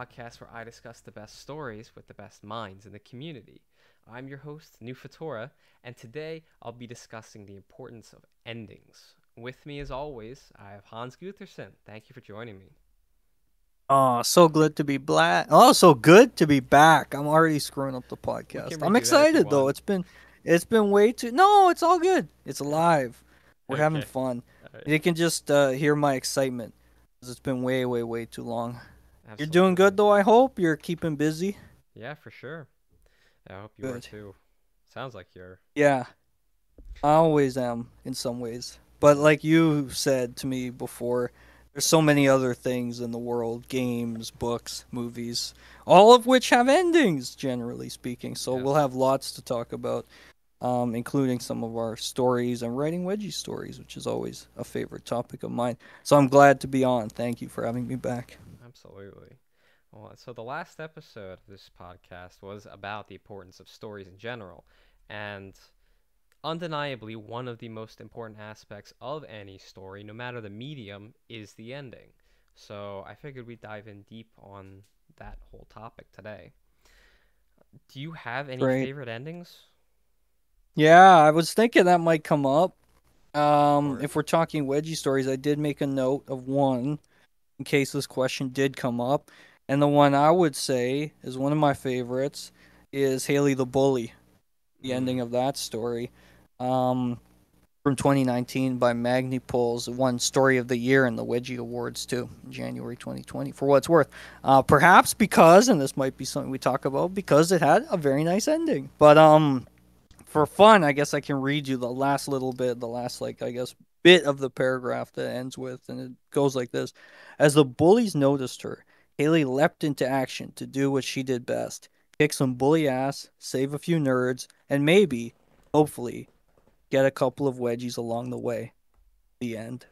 podcast where I discuss the best stories with the best minds in the community. I'm your host, New Fatora, and today I'll be discussing the importance of endings. With me, as always, I have Hans Gutherson. Thank you for joining me. Oh, so good to be black. Oh, so good to be back. I'm already screwing up the We podcast. can I'm redo that if you excited though. want. It's been way too. No, it's all good. It's alive. We're having Okay. fun. All right. You can just hear my excitement because it's been way, way, way too long. You're doing Absolutely. good though. I hope you're keeping busy. Yeah, for sure. I hope you are Good. too. Sounds like you're. Yeah, I always am in some ways. But Yeah. like you said to me before, there's so many other things in the world, games, books, movies, all of which have endings, generally speaking. So we'll Yes. have lots to talk about, including some of our stories and writing wedgie stories, which is always a favorite topic of mine. So I'm glad to be on. Thank you for having me back. Absolutely. Well, so the last episode of this podcast was about the importance of stories in general, and undeniably, one of the most important aspects of any story, no matter the medium, is the ending. So I figured we'd dive in deep on that whole topic today. Do you have any Great. favorite endings? Yeah, I was thinking that might come up. Go for it. If we're talking wedgie stories, I did make a note of one in case this question did come up. And the one I would say is one of my favorites is Haley the Bully, the ending Mm, of that story. Um, from 2019 by Magnipulse, won Story of the Year in the Wedgie Awards too, in January 2020. For what it's worth, perhaps because, and this might be something we talk about, because it had a very nice ending. But for fun, I guess I can read you the last little bit, the last I guess bit of the paragraph that ends with, and it goes like this: As the bullies noticed her, Haley leapt into action to do what she did best: kick some bully ass, save a few nerds, and maybe, hopefully, get a couple of wedgies along the way. The end.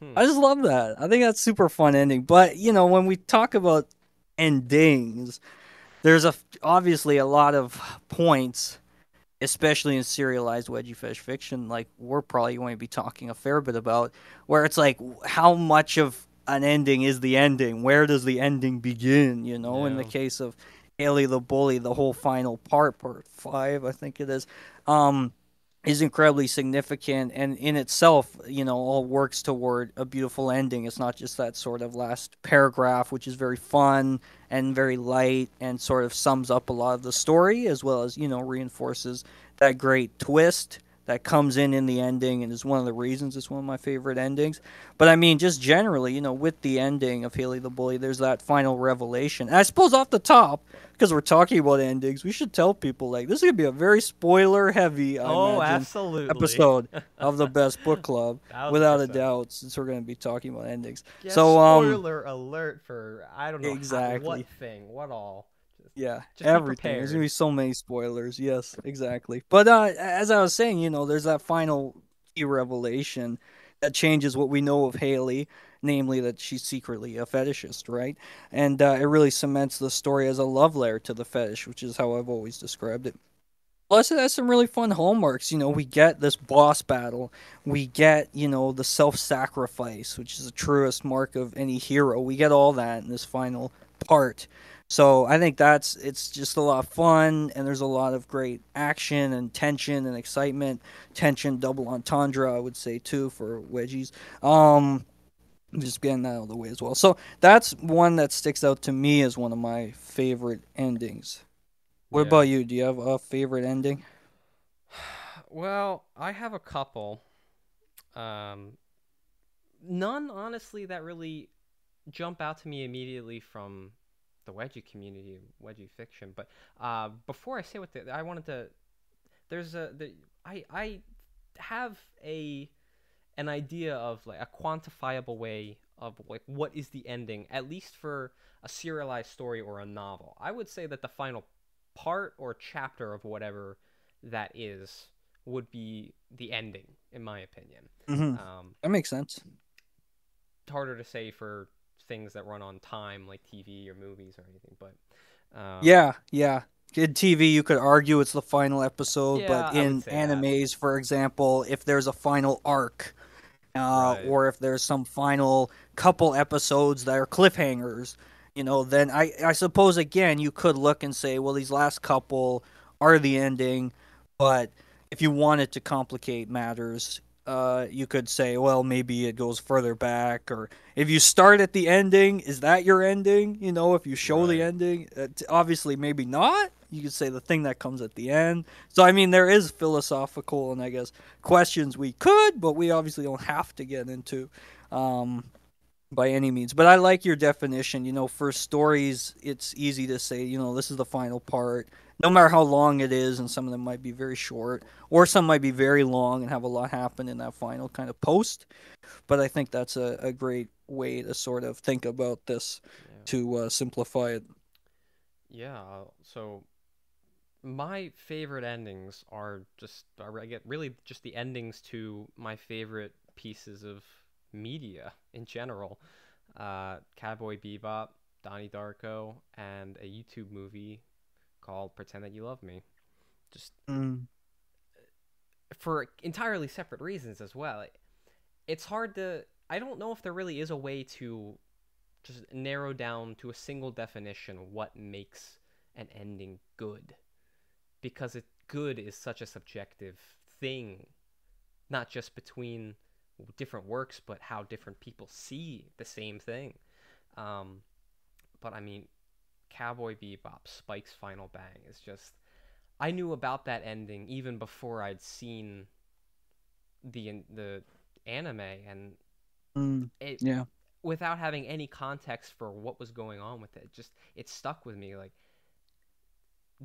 hmm. I just love that. I think that's super fun ending. But when we talk about endings, there's obviously a lot of points, especially in serialized wedgie fish fiction, like we're probably going to be talking a fair bit about, where it's like how much of an ending is the ending? Where does the ending begin? In the Yeah. case of Haley the Bully, the whole final part 5, I think it um, is incredibly significant and in itself, all works toward a beautiful ending. It's not just that sort of last paragraph, which is very fun and very light and sort of sums up a lot of the story, as well as, reinforces that great twist that comes in the ending and is one of the reasons it's one of my favorite endings. But I mean, just generally, with the ending of Haley the Bully, there's that final revelation. And I suppose off the top, because we're talking about endings, we should tell people like this is gonna be a very spoiler heavy, I Oh, imagine, absolutely. episode of the Best Book Club, Thousand without a percent. doubt, since we're gonna be talking about endings. Yeah, So spoiler alert for I don't know how, what exactly. thing, what all. Just Yeah, just be everything. There's gonna prepared. be so many spoilers. Yes, exactly. But as I was saying, there's that final key revelation that changes what we know of Haley, namely that she's secretly a fetishist, right? And it really cements the story as a love letter to the fetish, which is how I've always described it. Plus, it has some really fun hallmarks. We get this boss battle. We get, the self sacrifice, which is the truest mark of any hero. We get all that in this final part. So I think it's just a lot of fun, and there's a lot of great action and tension and excitement. Tension, double entendre, I would say, too, for wedgies. Just getting that out of the way as well. So that's one that sticks out to me as one of my favorite endings. What Yeah. about you? Do you have a favorite ending? Well, I have a couple. Um, None honestly that really jump out to me immediately from the wedgie community, wedgie fiction. But before I say I wanted to. There's I have an idea of like a quantifiable way of like what is the ending, at least for a serialized story or a novel. I would say that the final part or chapter of whatever that is would be the ending, in my opinion. Mm-hmm. Um, That makes sense. Harder to say for things that run on time, like TV or movies or anything, but Yeah, yeah. In TV, you could argue it's the final episode, but yeah, I would in say that. animes, for example, if there's a final arc, Right. or if there's some final couple episodes that are cliffhangers, then I suppose again you could look and say, well, these last couple are the ending, but if you wanted to complicate matters, you could say, well, maybe it goes further back, or if you start at the ending, is that your ending? If you show the Right. ending, obviously maybe not. You could say the thing that comes at the end. So I mean, there is philosophical and I guess questions we could, but we obviously don't have to get into. Um, by any means. But I like your definition. For stories, it's easy to say, this is the final part, no matter how long it is, and some of them might be very short, or some might be very long and have a lot happen in that final kind of post. But I think that's a great way to sort of think about this Yeah. to simplify it. Yeah. So my favorite endings I get really just the endings to my favorite pieces of media in general. Cowboy Bebop, Donnie Darko, and a YouTube movie called Pretend That You Love Me. Just Mm, for entirely separate reasons as well. It's hard to. I don't know if there really is a way to just narrow down to a single definition what makes an ending good, because good is such a subjective thing, not just between different works, but how different people see the same thing. Um, but I mean, Cowboy Bebop, Spike's Final Bang is just. I knew about that ending even before I'd seen the anime, and mm, it yeah. without having any context for what was going on with it, just it stuck with me. Like,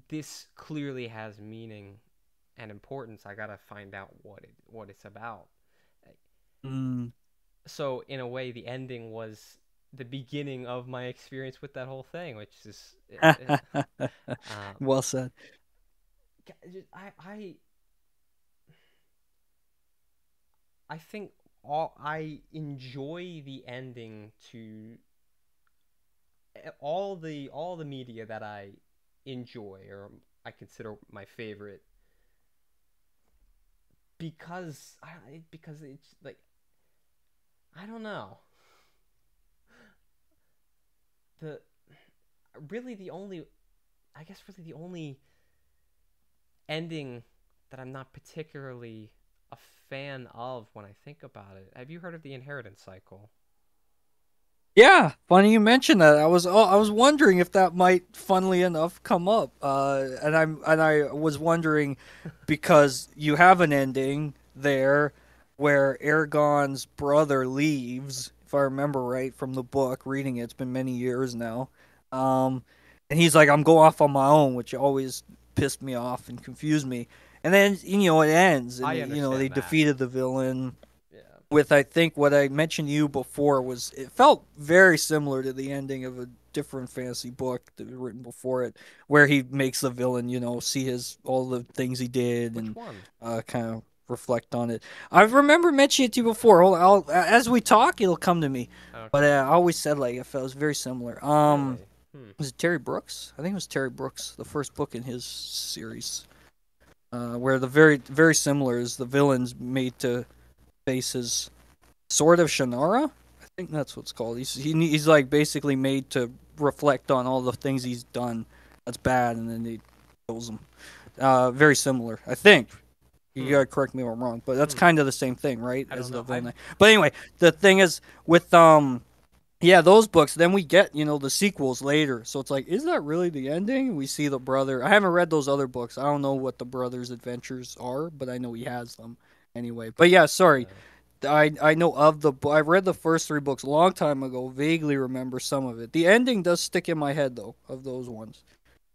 this clearly has meaning and importance. I gotta find out what it's about. Mm. So in a way, the ending was the beginning of my experience with that whole thing, which is uh, Well said. I I think I enjoy the ending to all the media that I enjoy or I consider my favorite, because it's like, I don't know, the really the only I guess really the only ending that I'm not particularly a fan of when I think about it. Have you heard of the inheritance cycle? Yeah, funny you mentioned that. I was wondering if that might, funnily enough, come up. And I was wondering because you have an ending there where Aragon's brother leaves, if I remember right from the book. Reading it's been many years now, um, and he's like, "I'm going off on my own," which always pissed me off and confused me. And then it ends, and I they understand that. defeated the villain Yeah. with, I think, what I mentioned to you before was it felt very similar to the ending of a different fantasy book that was written before it, where he makes the villain, see his all the things he did Which and one? kind of reflect on it. I remember mentioning it to you before. As we talk, it'll come to me. But Okay. I always said like it felt very similar. Really? Hmm. Was it Terry Brooks? I think it was Terry Brooks, the first book in his series, where the very very similar is the villain's made to face his Sword of Shannara. I think that's what it's called. He's like basically made to reflect on all the things he's done that's bad, and then he kills him. Very similar, I think. You Hmm. gotta correct me if I'm wrong, but that's Hmm. kind of the same thing, right? I don't As the know. I've villain. But anyway, the thing is with yeah, those books. Then we get the sequels later. So it's like, is that really the ending? We see the brother. I haven't read those other books. I don't know what the brother's adventures are, but I know he has them anyway. But yeah, sorry. yeah. I know of the book. I read the first three books a long time ago. Vaguely remember some of it. The ending does stick in my head though of those ones,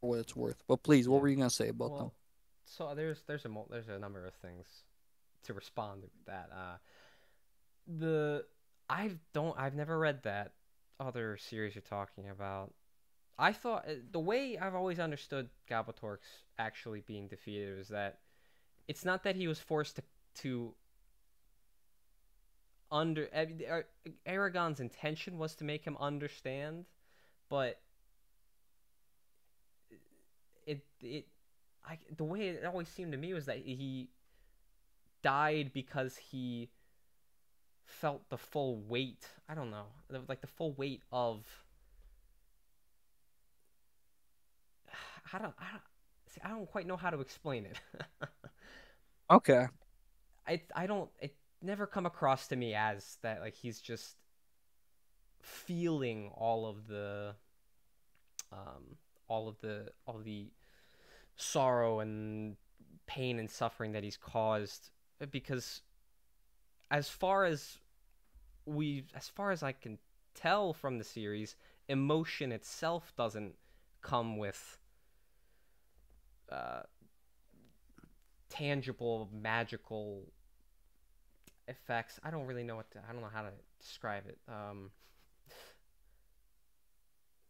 for what it's worth. But please, what Yeah. were you gonna say about them? Well, so there's a number of things to respond to that. The I've never read that other series you're talking about. I thought the way I've always understood Galbatorix actually being defeated was that it's not that he was forced to Aragon's intention was to make him understand, but the way it always seemed to me was that he died because he felt the full weight. I don't know, like the full weight of see, I don't quite know how to explain it. Okay. I don't it never come across to me as that like he's just feeling um all of the sorrow and pain and suffering that he's caused, because as far as as far as I can tell from the series, emotion itself doesn't come with uh, tangible magical effects. I don't really know I don't know how to describe it.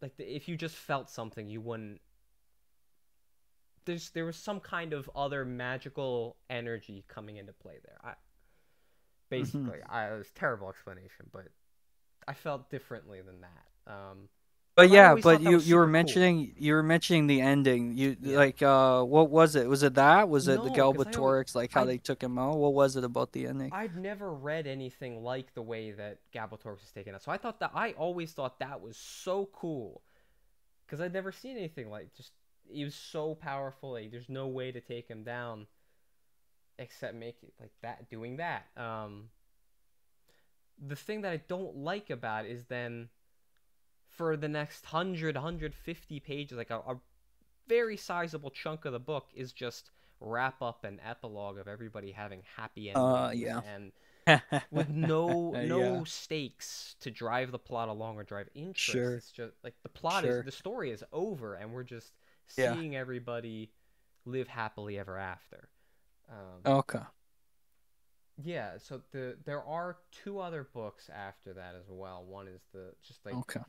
Like if you just felt something, you wouldn't. There was some kind of other magical energy coming into play there. Hmm. It was a terrible explanation, but I felt differently than that. But But I yeah, always but thought that you was you were super cool. mentioning the ending. You Yeah. like what was it? Was it that? Was it the No, because Galbatorix, like how I they took him out? What was it about the ending? I'd never read anything like the way that Galbatorix was taken out. So I always thought that was so cool because I'd never seen anything like just he was so powerful. Like, there's no way to take him down except make it like that, doing that. The thing that I don't like about it is then for the next 150 pages, like a very sizable chunk of the book is just wrap up and epilogue of everybody having happy endings Yeah. and with no Yeah. stakes to drive the plot along or drive interest. Sure. It's just like Sure. the story is over and we're just Yeah. seeing everybody live happily ever after. Um, Okay. yeah, so there are two other books after that as well. One is the just like Okay.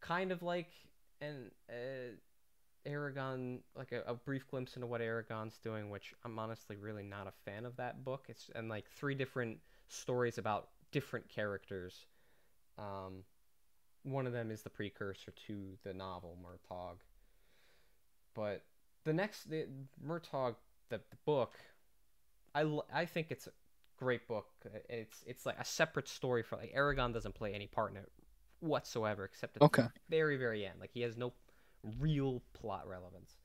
kind of like an Aragon, like a brief glimpse into what Aragon's doing, which I'm honestly really not a fan of that book. It's and like three different stories about different characters. Um, One of them is the precursor to the novel Murtaugh, but the Murtaugh, the book, I think it's a great book. It's like a separate story for like Aragon doesn't play any part in it whatsoever except at the Okay. very end. Like he has no real plot relevance.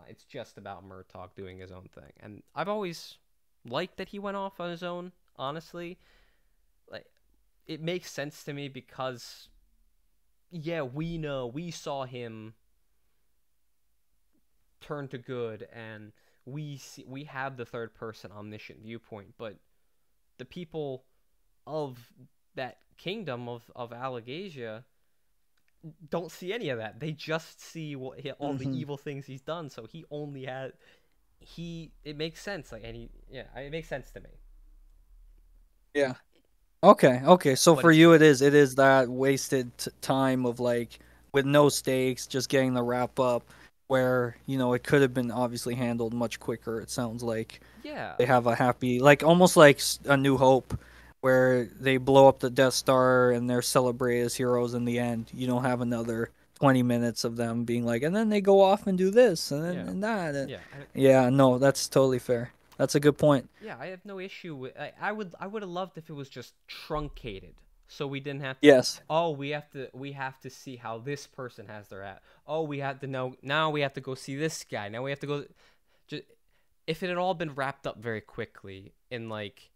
It's just about Murtaugh doing his own thing, and I've always liked that he went off on his own. Honestly, like it makes sense to me because yeah, we saw him turn to good, and we have the third person omniscient viewpoint, but the people of that kingdom of Allegasia don't see any of that. They just see all the Hmm. evil things he's done. So he only had he. It makes sense. Like and he, yeah, it makes sense to me. Yeah. Okay, okay. So But for it's you, just it is that wasted time of like with no stakes, just getting the wrap up, where it could have been obviously handled much quicker. It sounds like yeah, they have a happy, like almost like A New Hope, where they blow up the Death Star and they're celebrated as heroes in the end. You don't have another 20 minutes of them being like, and then they go off and do this and then yeah, and that. yeah, Yeah, no, that's totally fair. That's a good point. yeah. I have no issue with. I would have loved if it was just truncated, so we didn't have to. Yes. Oh, we have to see how this person has their at. Oh, we have to know now. We have to go see this guy. Now we have to go. Just if it had all been wrapped up very quickly in like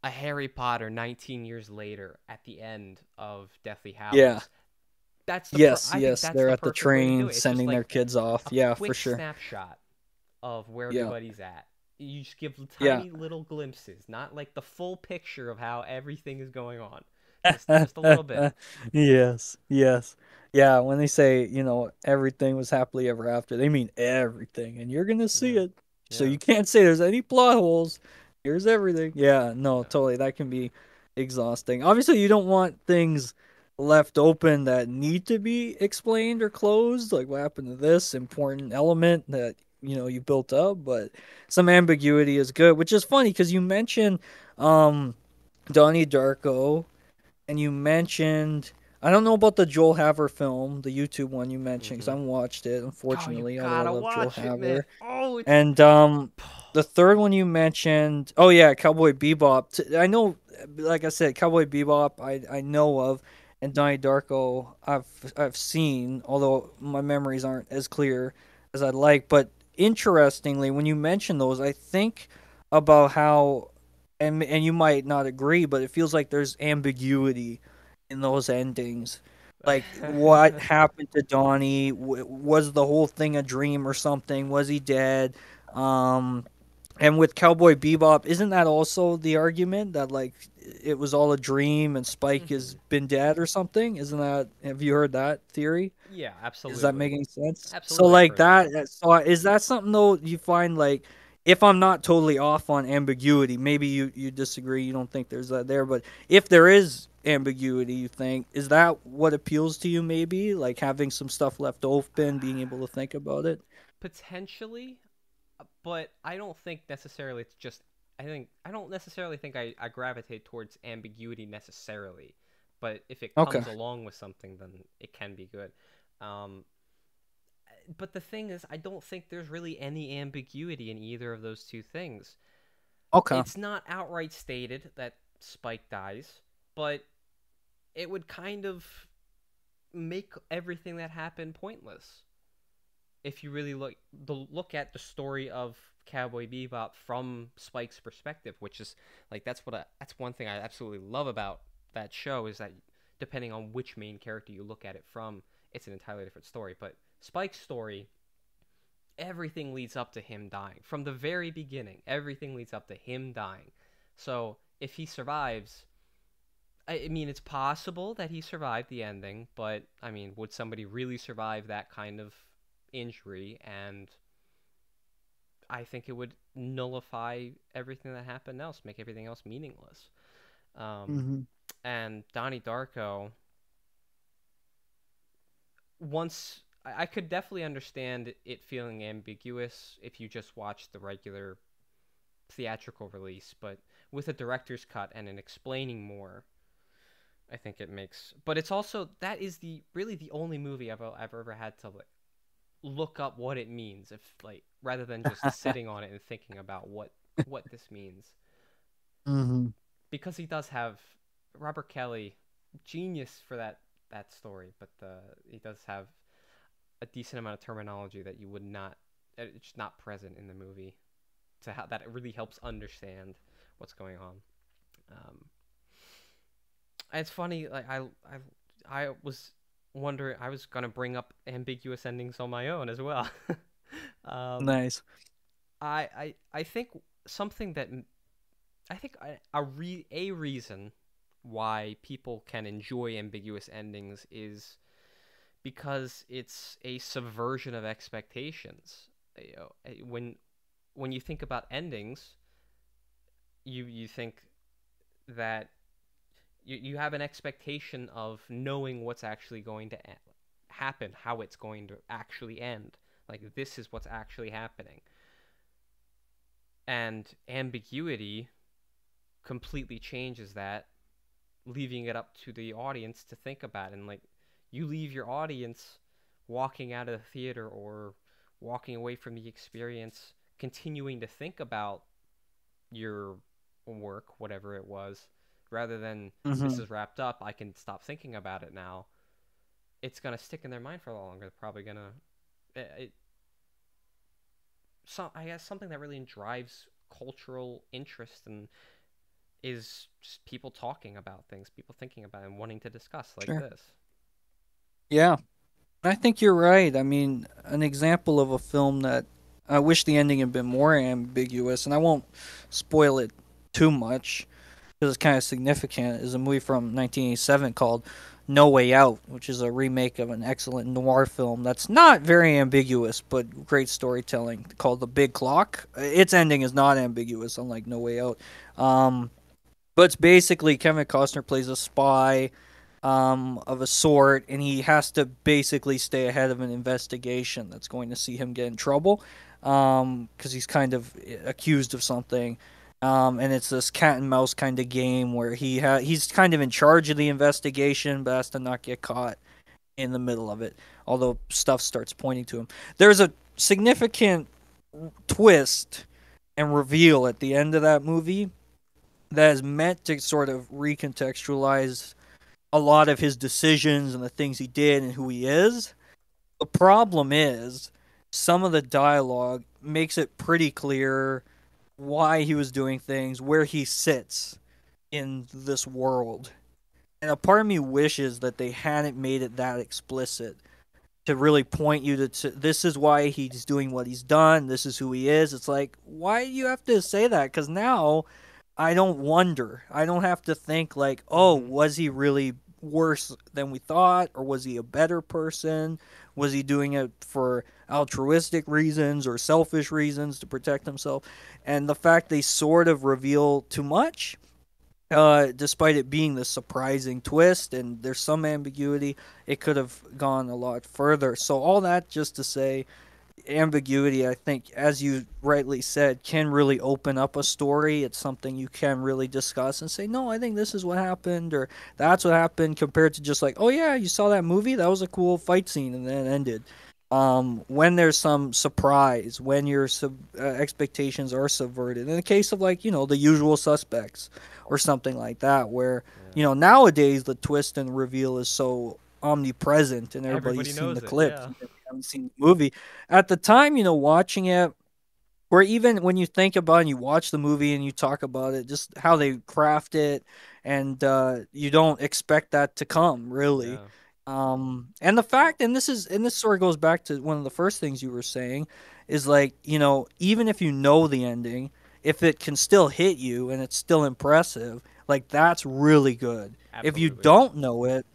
a Harry Potter 19 years later at the end of Deathly Yeah. Hallows, Yes, I think yes, that's they're the at the perfect way to do train it. It's just sending their like kids off. a Yeah, for quick sure. snapshot of where Yeah. everybody's at. You just give Yeah. tiny little glimpses, not like the full picture of how everything is going on. Just a little bit. Yes, yes. Yeah, when they say, everything was happily ever after, they mean everything, and you're gonna see Yeah. it. So Yeah. you can't say there's any plot holes. Here's everything. Yeah, no, Yeah. totally. That can be exhausting. Obviously, you don't want things left open that need to be explained or closed, like what happened to this important element that, you built up, but some ambiguity is good, which is funny because you mentioned Donnie Darko and you mentioned I don't know about the Joel Haver film, the YouTube one you mentioned, because I Mhm. haven't watched it, Oh, you unfortunately, although I gotta love Joel watch it, man. Haver. Oh, it's And the third one you mentioned, oh yeah, Cowboy Bebop. I know, like I said, Cowboy Bebop. I know of, and Donnie Darko. I've seen, although my memories aren't as clear. as I'd like. But interestingly, when you mention those, I think about how, and you might not agree, but it feels like there's ambiguity in those endings. Like what happened to Donnie? Was the whole thing a dream or something? Was he dead? Um, and with Cowboy Bebop, isn't that also the argument that like it was all a dream and Spike has Hmm. been dead or something? Isn't that, have you heard that theory? Yeah, Is that absolutely. making sense? So Absolutely, I've like heard that. that, so is that something though you find like, if I'm not totally off on ambiguity, maybe you disagree, you don't think there's that there, but if there is ambiguity, you think, is that what appeals to you, maybe like having some stuff left open, being able to think about it? Potentially, but I don't think necessarily it's just. I don't necessarily think I gravitate towards ambiguity necessarily, but if it Okay. comes along with something, then it can be good. Um, but the thing is, I don't think there's really any ambiguity in either of those two things. Okay. It's not outright stated that Spike dies, but it would kind of make everything that happened pointless if you really look at the story of Cowboy Bebop from Spike's perspective, which is like that's one thing I absolutely love about that show is that depending on which main character you look at it from, it's an entirely different story. But Spike's story, everything leads up to him dying from the very beginning. Everything leads up to him dying. So if he survives, I mean, it's possible that he survived the ending, but I mean, would somebody really survive that kind of injury? And I think it would nullify everything that happened else, make everything else meaningless. Um, Mm-hmm. and Donnie Darko, once I could definitely understand it feeling ambiguous if you just watch the regular theatrical release, but with a director's cut and an explaining more, I think it makes. But it's also that is the really the only movie I've ever had to like look up what it means, if like rather than just sitting on it and thinking about what this means, Mm-hmm. because he does have Robert Kelly, genius for that story, but he does have a decent amount of terminology that you would not it's not present in the movie to how that it really helps understand what's going on. Um, it's funny, like I was wondering, I was gonna bring up ambiguous endings on my own as well. um, Nice. I think something that I think a reason why people can enjoy ambiguous endings is because it's a subversion of expectations. You know, when you think about endings, you think that you have an expectation of knowing what's actually going to happen, how it's going to actually end. Like this is what's actually happening. And ambiguity completely changes that, leaving it up to the audience to think about it. And like you leave your audience walking out of the theater or walking away from the experience continuing to think about your work, whatever it was, rather than this Mm-hmm. is wrapped up, I can stop thinking about it now. It's gonna stick in their mind for a lot longer. They're probably gonna it, I guess something that really drives cultural interest and is just people talking about things, people thinking about it and wanting to discuss like Sure. this. Yeah. I think you're right. I mean, an example of a film that I wish the ending had been more ambiguous, and I won't spoil it too much because it's kind of significant, is a movie from 1987 called No Way Out, which is a remake of an excellent noir film that's not very ambiguous but great storytelling, called The Big Clock. Its ending is not ambiguous, unlike No Way Out. Um, but it's basically Kevin Costner plays a spy of a sort, and he has to basically stay ahead of an investigation that's going to see him get in trouble because he's kind of accused of something. And it's this cat and mouse kind of game where he's kind of in charge of the investigation, but has to not get caught in the middle of it. Although stuff starts pointing to him, there's a significant twist and reveal at the end of that movie that is meant to sort of recontextualize a lot of his decisions and the things he did and who he is. The problem is some of the dialogue makes it pretty clear why he was doing things, where he sits in this world. And a part of me wishes that they hadn't made it that explicit to really point you to this is why he's doing what he's done. This is who he is. It's like, why do you have to say that? Because now I don't wonder. I don't have to think like, oh, Mm-hmm. was he really worse than we thought, or was he a better person? Was he doing it for altruistic reasons or selfish reasons to protect himself? And the fact they sort of reveal too much, despite it being the surprising twist and there's some ambiguity, it could have gone a lot further. So all that just to say, ambiguity, I think, as you rightly said, can really open up a story. It's something you can really discuss and say, no, I think this is what happened, or that's what happened, compared to just like, oh yeah, you saw that movie, that was a cool fight scene, and then it ended. When there's some surprise, when your expectations are subverted, in the case of like, the usual suspects or something like that, where, Yeah. nowadays the twist and reveal is so omnipresent and everybody's Everybody seen the knows it. clips, Yeah. even if you haven't seen the movie. At the time, watching it, or even when you think about it and you watch the movie and you talk about it, just how they craft it, and you don't expect that to come really. Yeah. And the fact, and this sort of goes back to one of the first things you were saying, is like, even if you know the ending, if it can still hit you and it's still impressive, like that's really good. If you Absolutely. don't know it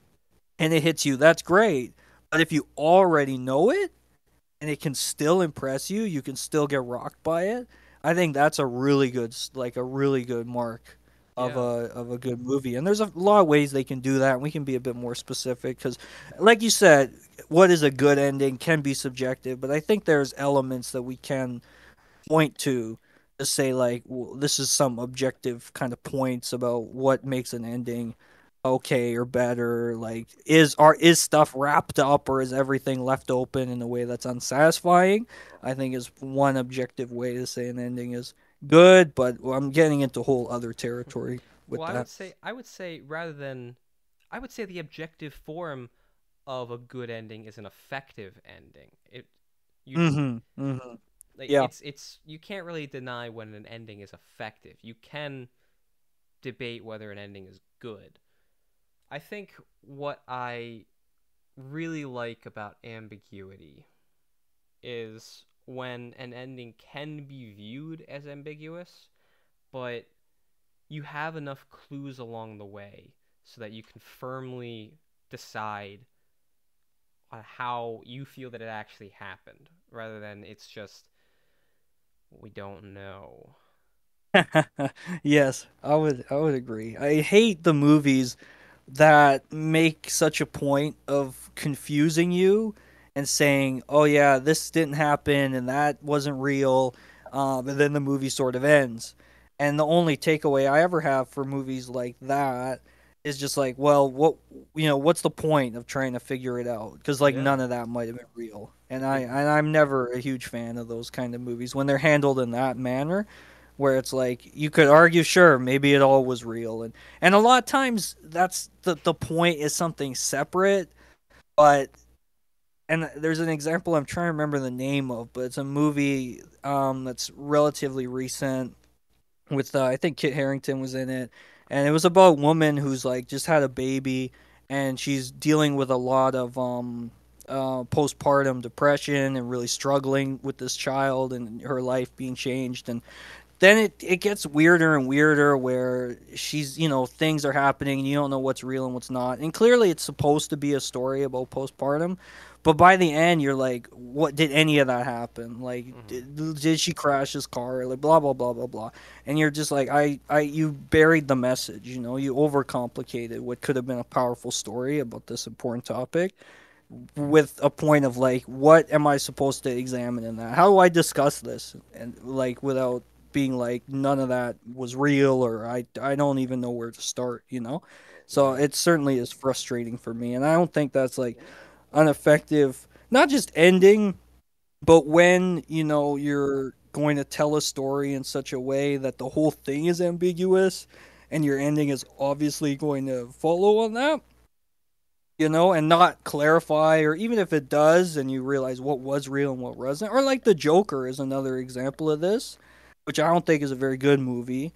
and it hits you, that's great. But if you already know it and it can still impress you, you can still get rocked by it. I think that's a really good, like a really good mark Yeah. of a good movie. And there's a lot of ways they can do that. And we can be a bit more specific because, like you said, what is a good ending can be subjective. But I think there's elements that we can point to say like, this is some objective kind of points about what makes an ending okay or better. Like, is stuff wrapped up, or is everything left open in a way that's unsatisfying? I think is one objective way to say an ending is good, but I'm getting into whole other territory with Well, that. I would say rather than I would say the objective form of a good ending is an effective ending. It you Mhm. Mhm. like Yeah. it's you can't really deny when an ending is effective. You can debate whether an ending is good. I think what I really like about ambiguity is when an ending can be viewed as ambiguous, but you have enough clues along the way so that you can firmly decide on how you feel that it actually happened rather than it's just we don't know. Yes, I would agree. I hate the movies that make such a point of confusing you and saying, "Oh yeah, this didn't happen and that wasn't real," and then the movie sort of ends. And the only takeaway I ever have for movies like that is just like, well, what's the point of trying to figure it out? Because like Yeah. none of that might have been real. And It I'm never a huge fan of those kind of movies when they're handled in that manner, where it's like you could argue, sure, maybe it all was real, and a lot of times that's the point is something separate. But and there's an example I'm trying to remember the name of, but it's a movie that's relatively recent with I think Kit Harington was in it, and it was about a woman who's like just had a baby, and she's dealing with a lot of postpartum depression and really struggling with this child and her life being changed. And then it gets weirder and weirder where she's, things are happening and you don't know what's real and what's not. And clearly it's supposed to be a story about postpartum, but by the end you're like, what did any of that happen? Like, mhm. did she crash his car? Like, blah blah blah blah blah. And you're just like, you buried the message. You overcomplicated what could have been a powerful story about this important topic with a point of like, what am I supposed to examine in that? How do I discuss this and like without being like none of that was real, or I don't even know where to start. So Yeah. it certainly is frustrating for me, and I don't think that's like an effective, not just ending, but when you're going to tell a story in such a way that the whole thing is ambiguous and your ending is obviously going to follow on that. and not clarify, or even if it does, and you realize what was real and what wasn't. Or like the Joker is another example of this, which I don't think is a very good movie.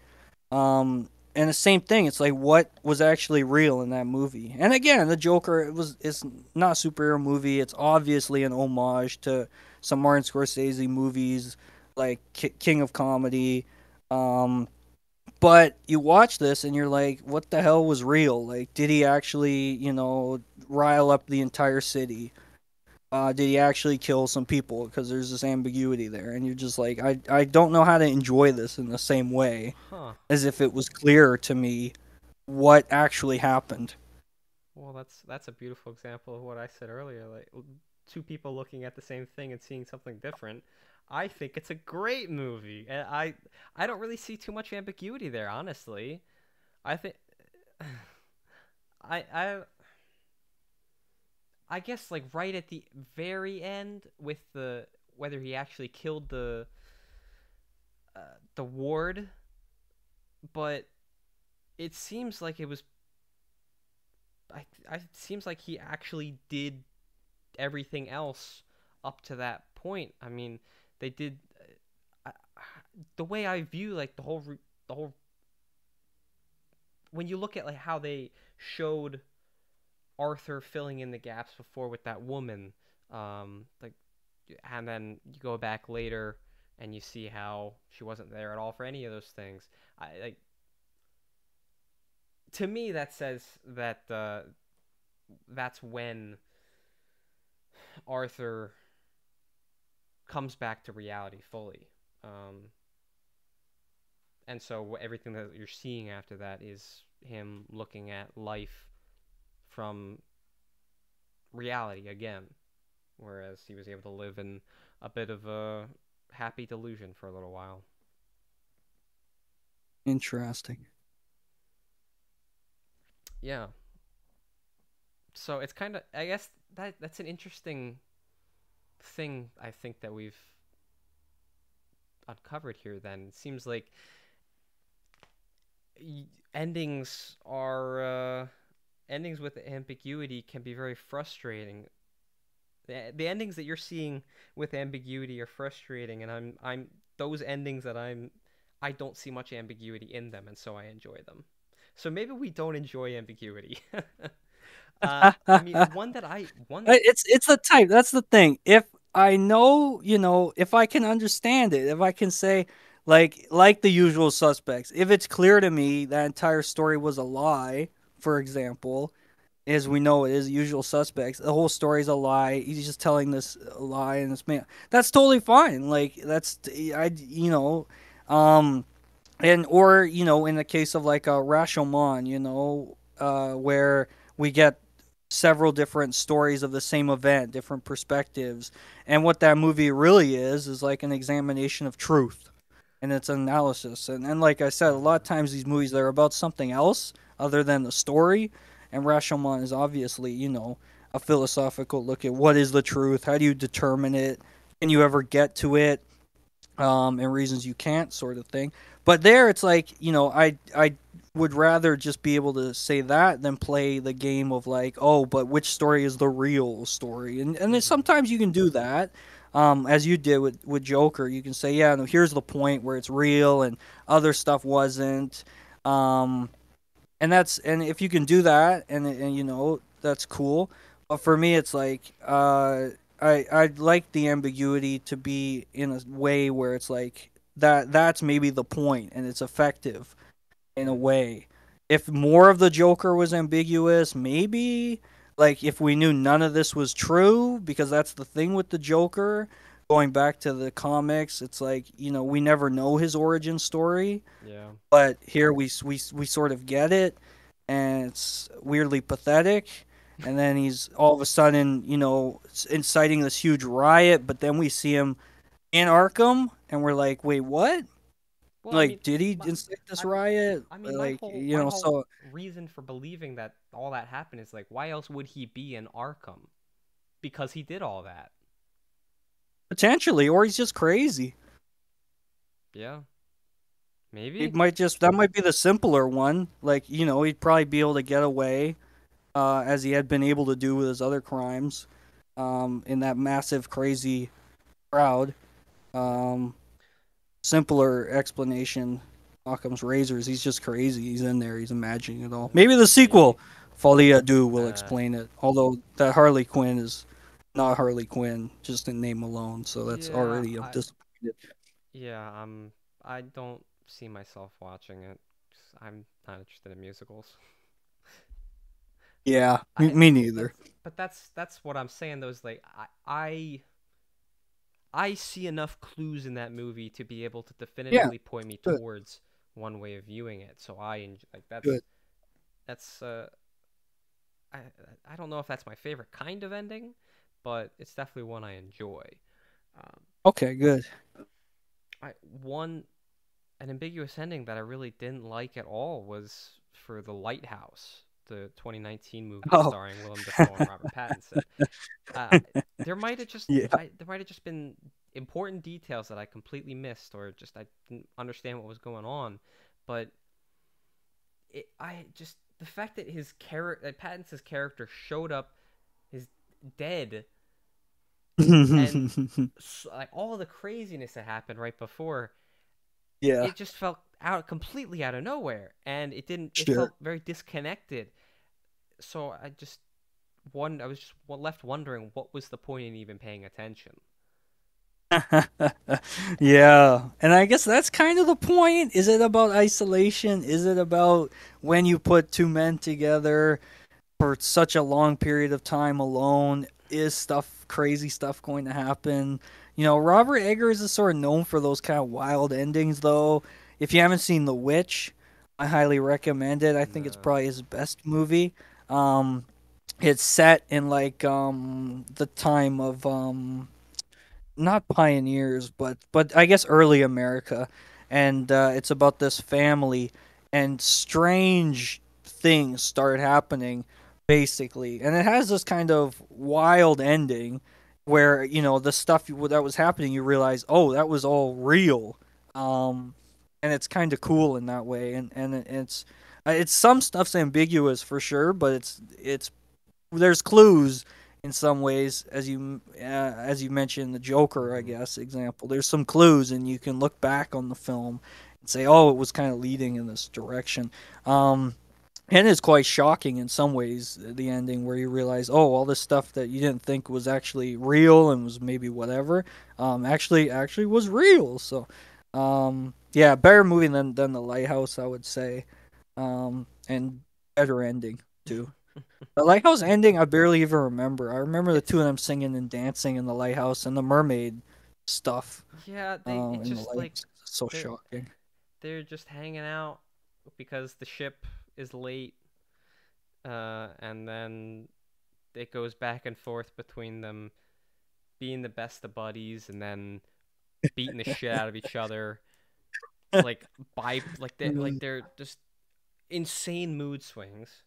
And the same thing, it's like what was actually real in that movie. And again, the Joker it's not a superhero movie. It's obviously an homage to some Martin Scorsese movies like King of Comedy. Um, but you watch this and you're like, what the hell was real? Like, did he actually, rile up the entire city? Did he actually kill some people? Because there's this ambiguity there, and you're just like, I don't know how to enjoy this in the same way Huh. as if it was clear to me what actually happened. Well, that's a beautiful example of what I said earlier. Like two people looking at the same thing and seeing something different. I think it's a great movie, and I don't really see too much ambiguity there, honestly. I think I I I guess like right at the very end with the whether he actually killed the ward, but it seems like it was it seems like he actually did everything else up to that point. I mean, they did uh, the way I view like the whole when you look at like how they showed Arthur filling in the gaps before with that woman, like, and then you go back later and you see how she wasn't there at all for any of those things. I like to me that says that that's when Arthur comes back to reality fully. And so everything that you're seeing after that is him looking at life from reality again, whereas he was able to live in a bit of a happy delusion for a little while. Interesting. Yeah. So it's kind of I guess that's an interesting thing I think that we've uncovered here then. It seems like endings are endings with ambiguity can be very frustrating. The endings that you're seeing with ambiguity are frustrating, and I'm those endings that I don't see much ambiguity in them, and so I enjoy them. So maybe we don't enjoy ambiguity. I mean, one. It's the type. That's the thing. If I know, if I can understand it, if I can say, like the usual suspects, if it's clear to me that entire story was a lie, for example, as we know it is usual suspects, the whole story's a lie. He's just telling this lie, and this man. That's totally fine. Like that's um, and or in the case of like a Rashomon, where we get several different stories of the same event, different perspectives. And what that movie really is like an examination of truth and its analysis. And like I said, a lot of Mhm. times these movies they're about something else other than the story. And Rashomon is obviously, a philosophical look at what is the truth, how do you determine it, can you ever get to it, and reasons you can't, sort of thing. But there, it's like I would rather just be able to say that than play the game of like, oh, but which story is the real story? And then Mhm. sometimes you can do that, as you did with Joker. You can say, yeah, no, here's the point where it's real, and other stuff wasn't. Um, and if you can do that, and that's cool. But for me, it's like I'd like the ambiguity to be in a way where it's like that's maybe the point and it's effective in a Mhm. way. If more of the Joker was ambiguous, maybe like if we knew none of this was true, because that's the thing with the Joker. Going back to the comics, it's like we never know his origin story, Yeah. but here we sort of get it, and it's weirdly pathetic. And then he's all of a sudden, inciting this huge riot, but then we see him in Arkham, and we're like, wait, what? Well, I mean, Like, did he my, incite this I mean, riot? I mean, Like, my whole so reason for believing that all that happened is like, why else would he be in Arkham? Because he did all that. potentially, or he's just crazy. Yeah, It maybe. might just that might be the simpler one. Like, he'd probably be able to get away. as he had been able to do with his other crimes, in that massive, crazy crowd. Um, Simpler explanation. Occam's razors. He's just crazy. He's in there. He's imagining it all. Maybe the See, sequel, Folie à Deux, will uh, explain it. Although that Harley Quinn is not Harley Quinn, just in name alone. So that's yeah, already I'm disappointed. yeah, I don't see myself watching it. 'Cause I'm not interested in musicals. But Yeah, me, I me neither. that's what I'm saying though is like I see enough clues in that movie to be able to Yeah, definitively point me good, towards one way of viewing it. So like good. that's I I don't know if that's my favorite kind of ending, but it's definitely one I enjoy. Um, Okay, good. I one an ambiguous ending that I really didn't like at all was for The Lighthouse, the 2019 movie Oh, starring Willem Dafoe and Robert Pattinson. Uh, yeah. there might have just been important details that I completely missed, or just I didn't understand what was going on. But I just the fact that that Pattinson's character showed up, is dead, and like all the craziness that happened right before, Yeah, it just felt completely out of nowhere, and it sure. felt very disconnected. So I was just left wondering what was the point in even paying attention. Yeah, and I guess that's kind of the point. Is it about isolation? Is it about when you put two men together for such a long period of time alone? Is crazy stuff going to happen? Robert Eggers is sort of known for those kind of wild endings, though. If you haven't seen The Witch, I highly recommend it. I think it's No. probably his best movie. Um, it's set in like the time of not pioneers, but I guess early America, and it's about this family, and strange things start happening, basically, and it has this kind of wild ending, where the stuff that was happening, you realize, oh, that was all real, um, and it's kind of cool in that way, and it's some stuff's ambiguous for sure, but it's there's clues in some ways, as you mentioned the Joker, I Hmm. guess example. There's some clues, and you can look back on the film and say, oh, it was kind of leading in this direction. Um, and it's quite shocking in some ways, the ending where you realize, oh, all this stuff that you didn't think was actually real and was maybe whatever, actually was real. So, yeah, better movie than The Lighthouse, I would say, and better ending too. The lighthouse ending, I barely even remember. I remember the two It's of them singing and dancing in the lighthouse and the mermaid stuff. Yeah, it's In the just like lighthouse. It's so they're shocking. they're just hanging out because the ship is late, and then it goes back and forth between them being the best of buddies and then beating the shit out of each other, like Mm, they're just insane mood swings.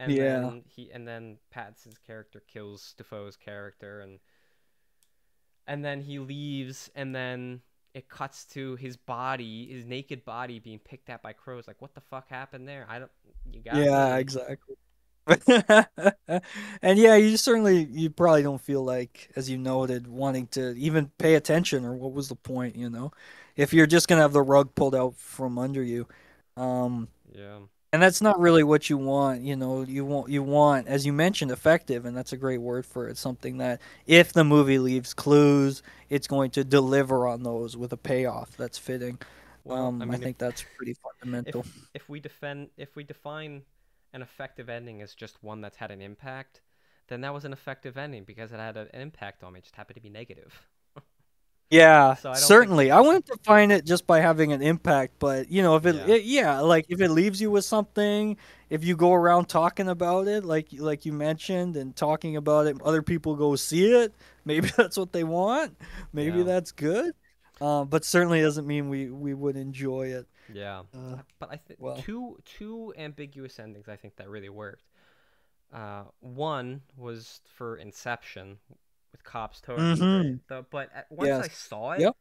yeah, And then Pattinson's character kills Defoe's character, and then he leaves, and then it cuts to his naked body being picked at by crows. Like, what the fuck happened there? I don't. You got yeah, me. exactly. And yeah, you probably don't feel like, as you noted, wanting to even pay attention, or what was the point, if you're just gonna have the rug pulled out from under you. Um, Yeah. And that's not really what you want. You want, as you mentioned, effective, and that's a great word for it. Something that, if the movie leaves clues, it's going to deliver on those with a payoff that's fitting. Well, I I mean, think that's pretty fundamental. if we define an effective ending as just one that's had an impact, then that was an effective ending because it had an impact on me. It just happened to be negative. Yeah, So I don't think. certainly. I wouldn't define it just by having an impact, but if Yeah. yeah, like if it leaves you with something, if you go around talking about it, like you mentioned, and talking about it, other people go see it. Maybe that's what they want. Maybe Yeah. that's good. But certainly doesn't mean we would enjoy it. Yeah. Uh, But I think well. two ambiguous endings I think that really worked. One was for Inception with cops totally straight. Mm-hmm. But once I Yes. saw it, Yep.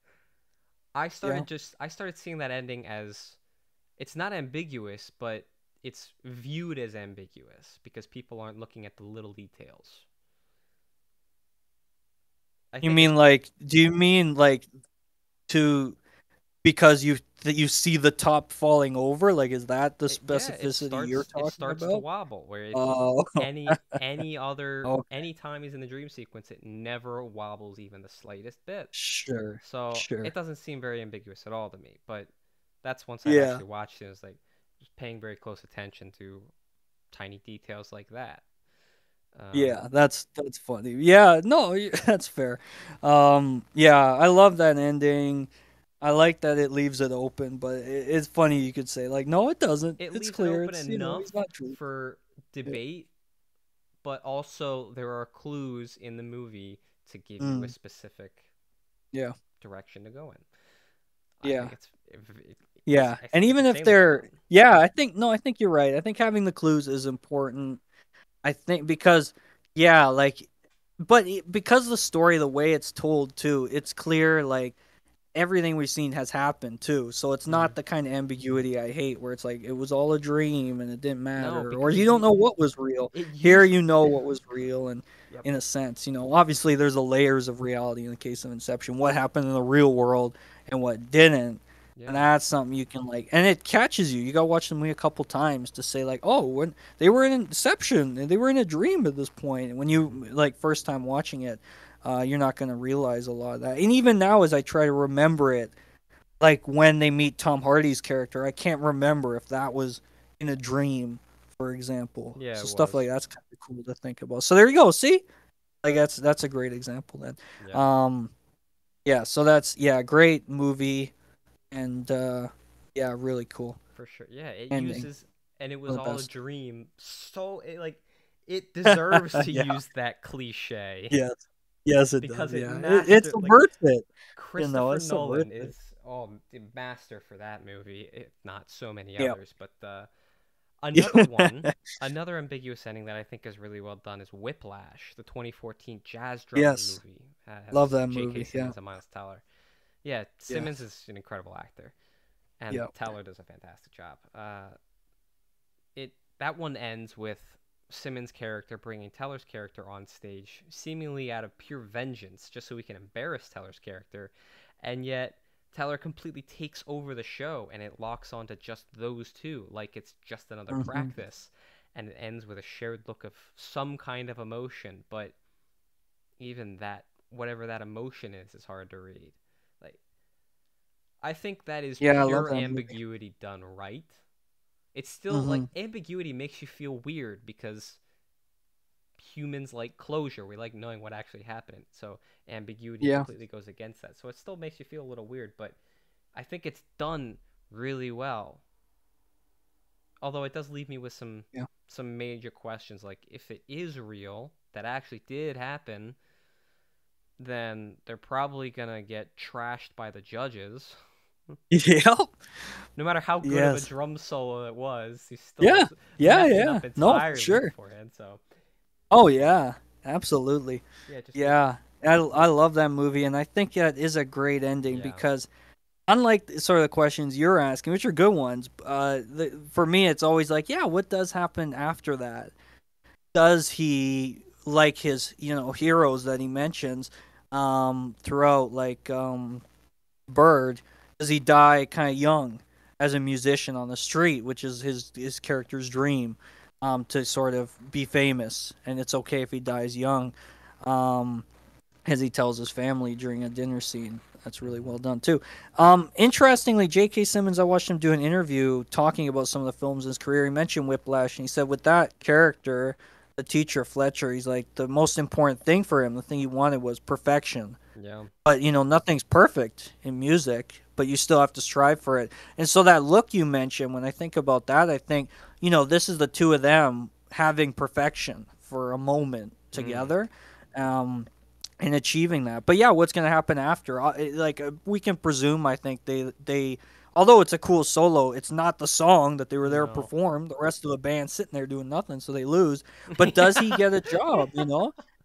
Yeah. I started seeing that ending as it's not ambiguous, but it's viewed as ambiguous because people aren't looking at the little details. I You think mean it's like? Do you mean like to because you that you see the top falling over? Like, is that the yeah, specificity you're it talking starts to about? wobble where if Oh, okay, any time he's in the dream sequence it never wobbles even the slightest bit. sure, So it sure, doesn't seem very ambiguous at all to me, but that's once I'd yeah. actually watched it. It was like just paying very close attention to tiny details like that. Um, Yeah, that's funny. Yeah, no, that's fair. Yeah, I love that ending. I like that it leaves it open, but it's funny you could say like, no, it doesn't. it It's leaves it clear. open It's enough he's not true. for Yeah. debate, but also there are clues in the movie to give you a Mm, specific yeah, direction to go in. I yeah, think yeah. I And think it's even if insanely well they're, done. yeah, I think no, I think you're right. I think having the clues is important. I think because, yeah, like, but because the story, the way it's told too, it's clear. Like everything we've seen has happened too. So it's Mm. not the kind of ambiguity I hate where it's like it was all a dream and it didn't No, matter or because you don't know what was real. it Here used you know what was real and yep. in a sense, obviously there's a layers of reality in the case of Inception. What happened in the real world and what didn't. And Yeah. that's something you can like and it catches you. You gotta watch the movie a couple times to say like, oh, when they were in Inception and they were in a dream at this point. And when Hmm. you like first time watching it, you're not gonna realize a lot of that. And even now as I try to remember it, like when they meet Tom Hardy's character, I can't remember if that was in a dream, for example. Yeah, So it stuff was. like that's kind of cool to think about. So there you go. See, like that's a great example then. Yeah, Um, yeah. So that's yeah, great movie and yeah, really cool for sure. Yeah, it ending. uses and it was One of the all a best. dream. So it deserves to Yeah. use that cliche Yes. Yes, it does. because it Yeah. It master like subverts it. Christopher It subverts Nolan it. is the master for that movie, if not so many Yeah. others. But another one, another ambiguous ending that I think is really well done is Whiplash, the 2014 jazz drama Yes. movie. Love Has that J.K. movie. Yeah. Simmons and Miles Teller. Yeah, Simmons Yes. is an incredible actor, and Yeah. Teller does a fantastic job. It that one ends with Simmons' character bringing Teller's character on stage, seemingly out of pure vengeance, just so he can embarrass Teller's character, and yet Teller completely takes over the show, and it locks onto just those two, like it's just another Hmm. practice, and it ends with a shared look of some kind of emotion, but even that, whatever that emotion is hard to read. Like I think that is Yeah, I love pure that movie. ambiguity done right. It's still like Hmm. ambiguity makes you feel weird because humans like closure. We like knowing what actually happened. So ambiguity Yeah. completely goes against that. So it still makes you feel a little weird, but I think it's done really well. Although it does leave me with Yeah. some major questions like if it is real, that actually did happen, then they're probably going to get trashed by the judges. Yep. No matter how good of a Yes. drum solo it was, he still Yeah. Yeah. messed it Yeah. up No, for entirely sure. beforehand. So Oh yeah. Absolutely. yeah, just make Yeah. I love that movie, and I think that is a great ending yeah. because unlike sort of the questions you're asking, which are good ones, for me it's always like, yeah, what does happen after that? Does he like his heroes that he mentions throughout like Bird, does he die kind of young as a musician on the street, which is his character's dream, to sort of be famous, and it's okay if he dies young, um, as he tells his family during a dinner scene. That's really Hmm. well done too. Interestingly, J.K. Simmons, I watched him do an interview talking about some of the films in his career. He mentioned Whiplash, and he said with that character, the teacher Fletcher, he's like the most important thing for him, the thing he wanted was perfection, Yeah. but nothing's perfect in music, but you still have to strive for it. And so that look you mentioned, when I think about that, I think this is the two of them having perfection for a moment Mm. together, um and achieving that. But yeah, what's going to happen after, like we can presume, I think they although it's a cool solo, it's not the song that they were there to No. perform. The rest of the band sitting there doing nothing, so they lose. But does he get a job?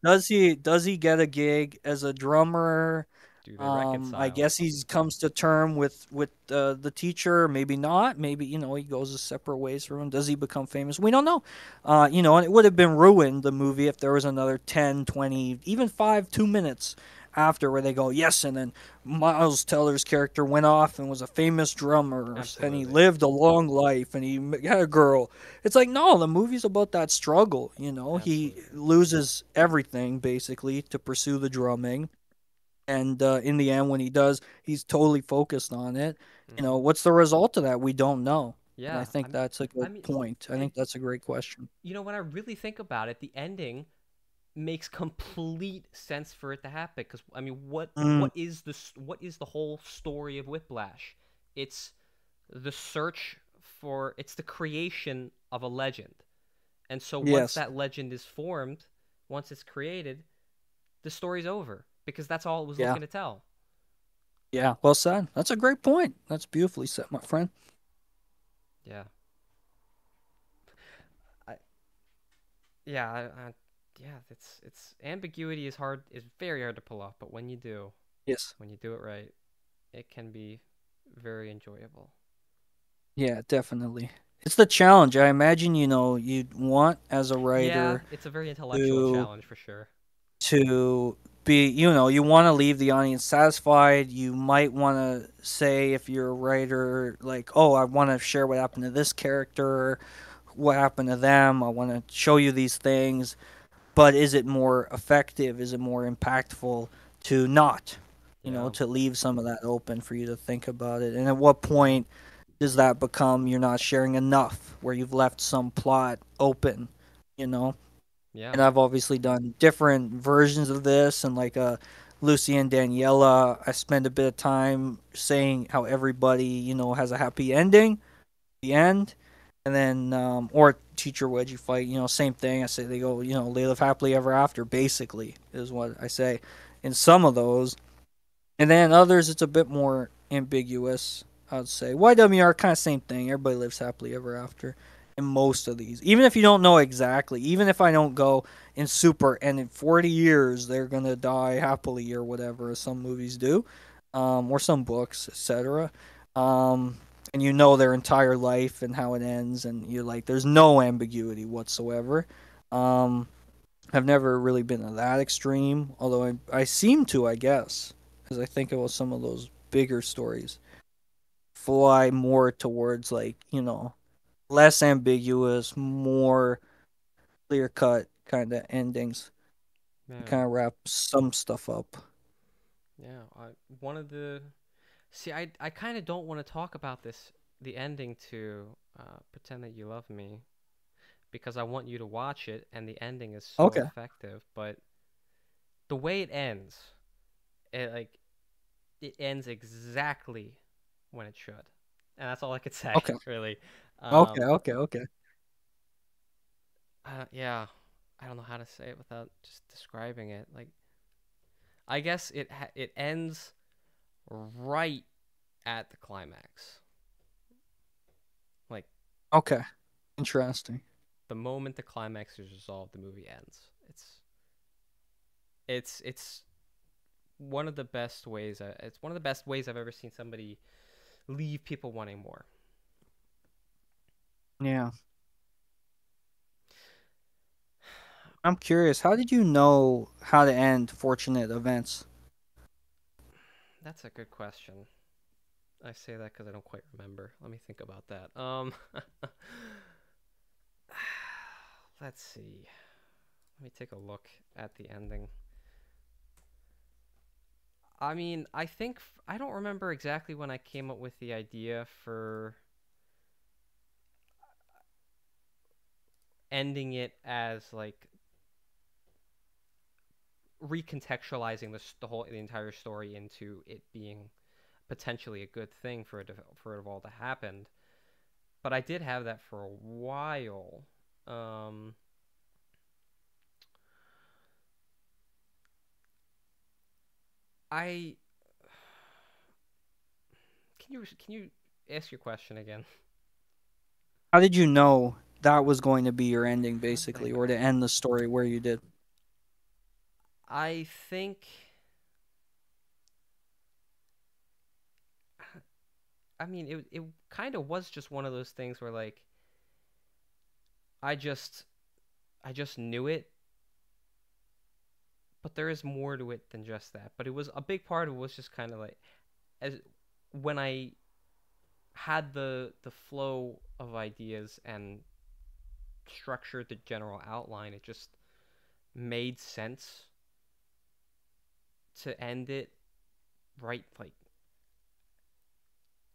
Does he get a gig as a drummer? Do they I reconcile? guess he comes to term with the teacher. Maybe not. Maybe he goes his separate ways from him. Does he become famous? We don't know. And it would have been ruined the movie if there was another 10, 20, even 5, 2 minutes after where they go yes, and then Miles Teller's character went off and was a famous drummer, and he Absolutely. lived a long life, and he had a girl. It's like no, the movie's about that struggle. He Absolutely. loses everything basically to pursue the drumming, and in the end when he does, he's totally focused on it. Hmm. What's the result of that? We don't know. And I Yeah. think that's a I good mean, point. I and think that's a great question. when I really think about it, the ending makes complete sense for it to happen. Because I mean, Mm, what is the whole story of Whiplash? It's the search for it's the creation of a legend. And so once yes. that legend is formed, once it's created, the story's over because that's all it was Yeah. looking to tell. Yeah, well said. That's a great point. That's beautifully said, my friend. Yeah. I, yeah, yeah, it's ambiguity is hard is very hard to pull off, but Yes. when you do it right, it can be very enjoyable. Yeah, definitely. It's the challenge. I imagine, you'd want as a Yeah, writer it's a very intellectual to challenge for sure. to be, you want to leave the audience satisfied. You might want to say, if you're a writer, like, oh, I want to share what happened to this character, what happened to them. I want to show you these things. But is it more effective? Is it more impactful to not, Yeah. to leave some of that open for you to think about it? And at what point does that become you're not sharing enough, where you've left some plot open, you know? Yeah. And I've obviously done different versions of this, and like Lucy and Daniela, I spend a bit of time saying how everybody, has a happy ending, the end, and then or teacher wedgie fight, same thing. I say they go, they live happily ever after, basically, is what I say in some of those. And then others, it's a bit more ambiguous. I'd say YWR kind of same thing. Everybody lives happily ever after. In most of these, even if you don't know exactly, even if I don't go in super and in 40 years they're gonna die happily or whatever, as some movies do, or some books, etc. Um, and their entire life and how it ends, and you're like, there's no ambiguity whatsoever. Um, I've never really been to that extreme, although I seem to, I guess, as I think about some of those bigger stories, fly more towards like, less ambiguous, more clear cut kind of endings. Yeah. Kind of wrap some stuff up. Yeah. One of the See, I kind of don't want to talk about the ending to Pretend That You Love Me, because I want you to watch it, and the ending is so Okay. effective. But the way it ends, it like it ends exactly when it should, and that's all I could say, Okay. really. Okay. Um, Okay. Okay. yeah, I don't know how to say it without just describing it. Like, I guess it ends right at the climax. Like, Okay. Interesting. the moment the climax is resolved, the movie ends. It's one of the best ways. It's one of the best ways I've ever seen somebody leave people wanting more. Yeah. I'm curious. How did you know how to end fortunate events? That's a good question. I say that because I don't quite remember. Let me think about that. Let's see. Let me take a look at the ending. I mean, I don't remember exactly when I came up with the idea for ending it as like recontextualizing the entire story into it being potentially a good thing for it all to happen. But I did have that for a while. Um, I can you ask your question again? How did you know that was going to be your ending, How did I basically, or to know? end the story where you did? I think I mean, it kind of was just one of those things where like I just I just knew it, but there is more to it than just that. But it was a big part of it was just kind of like as when I had the flow of ideas and structured the general outline, it just made sense to end it right like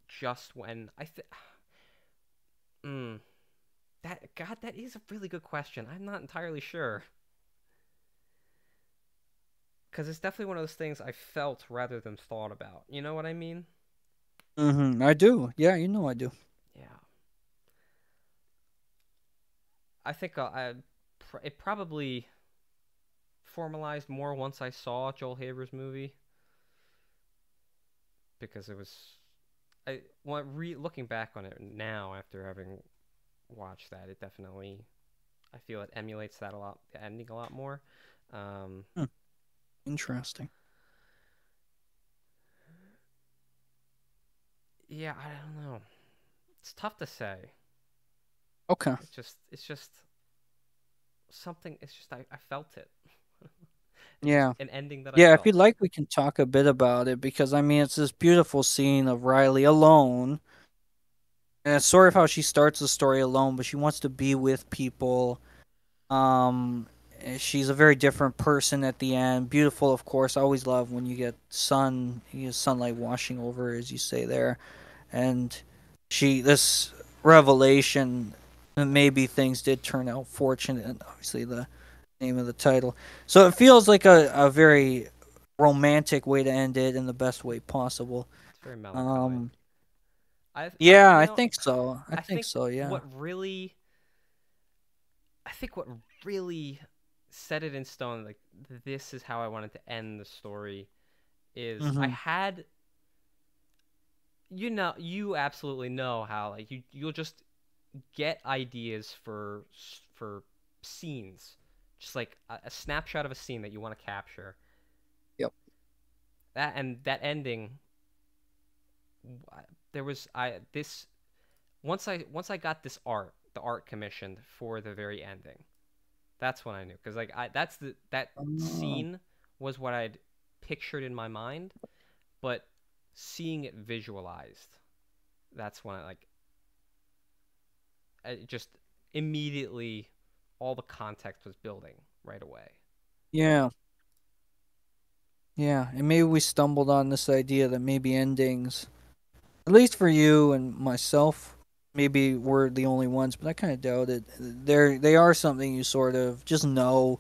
just when I mm, that God, that is a really good question. I'm not entirely sure because it's definitely one of those things I felt rather than thought about. You know what I mean? I do. Yeah, I do. Yeah. I think it probably formalized more once I saw Joel Haber's movie because it was looking back on it now after having watched that, it definitely I feel it emulates that a lot, the ending a lot more. Um, Hmm, interesting. yeah, I don't know. It's tough to say. Okay. It's just something. It's just I felt it. It's just Yeah. an ending that I Yeah, if felt. you'd like, we can talk a bit about it because I mean, it's this beautiful scene of Riley alone, and it's sort of how she starts the story alone, but she wants to be with people. She's a very different person at the end. Beautiful, of course. I always love when you get sunlight washing over, her, as you say there, and this revelation that maybe things did turn out fortunate, and obviously the name of the title. So it feels like a very romantic way to end it in the best way possible. It's very melancholic. Um, I yeah, you I know think so. I I think think so. Yeah. what really I think what really set it in stone, like this is how I wanted to end the story, is I Mm-hmm. had you absolutely know how like you'll just get ideas for scenes, just like a snapshot of a scene that you want to capture. Yep. That ending, there was I this once I got the art commissioned for the very ending. That's when I knew because like that Oh, scene was what I'd pictured in my mind, but seeing it visualized, that's when I just immediately all the context was building right away. yeah. Yeah. And maybe we stumbled on this idea that maybe endings, at least for you and myself, maybe we're the only ones, but I kind of doubt it. They are something you sort of just know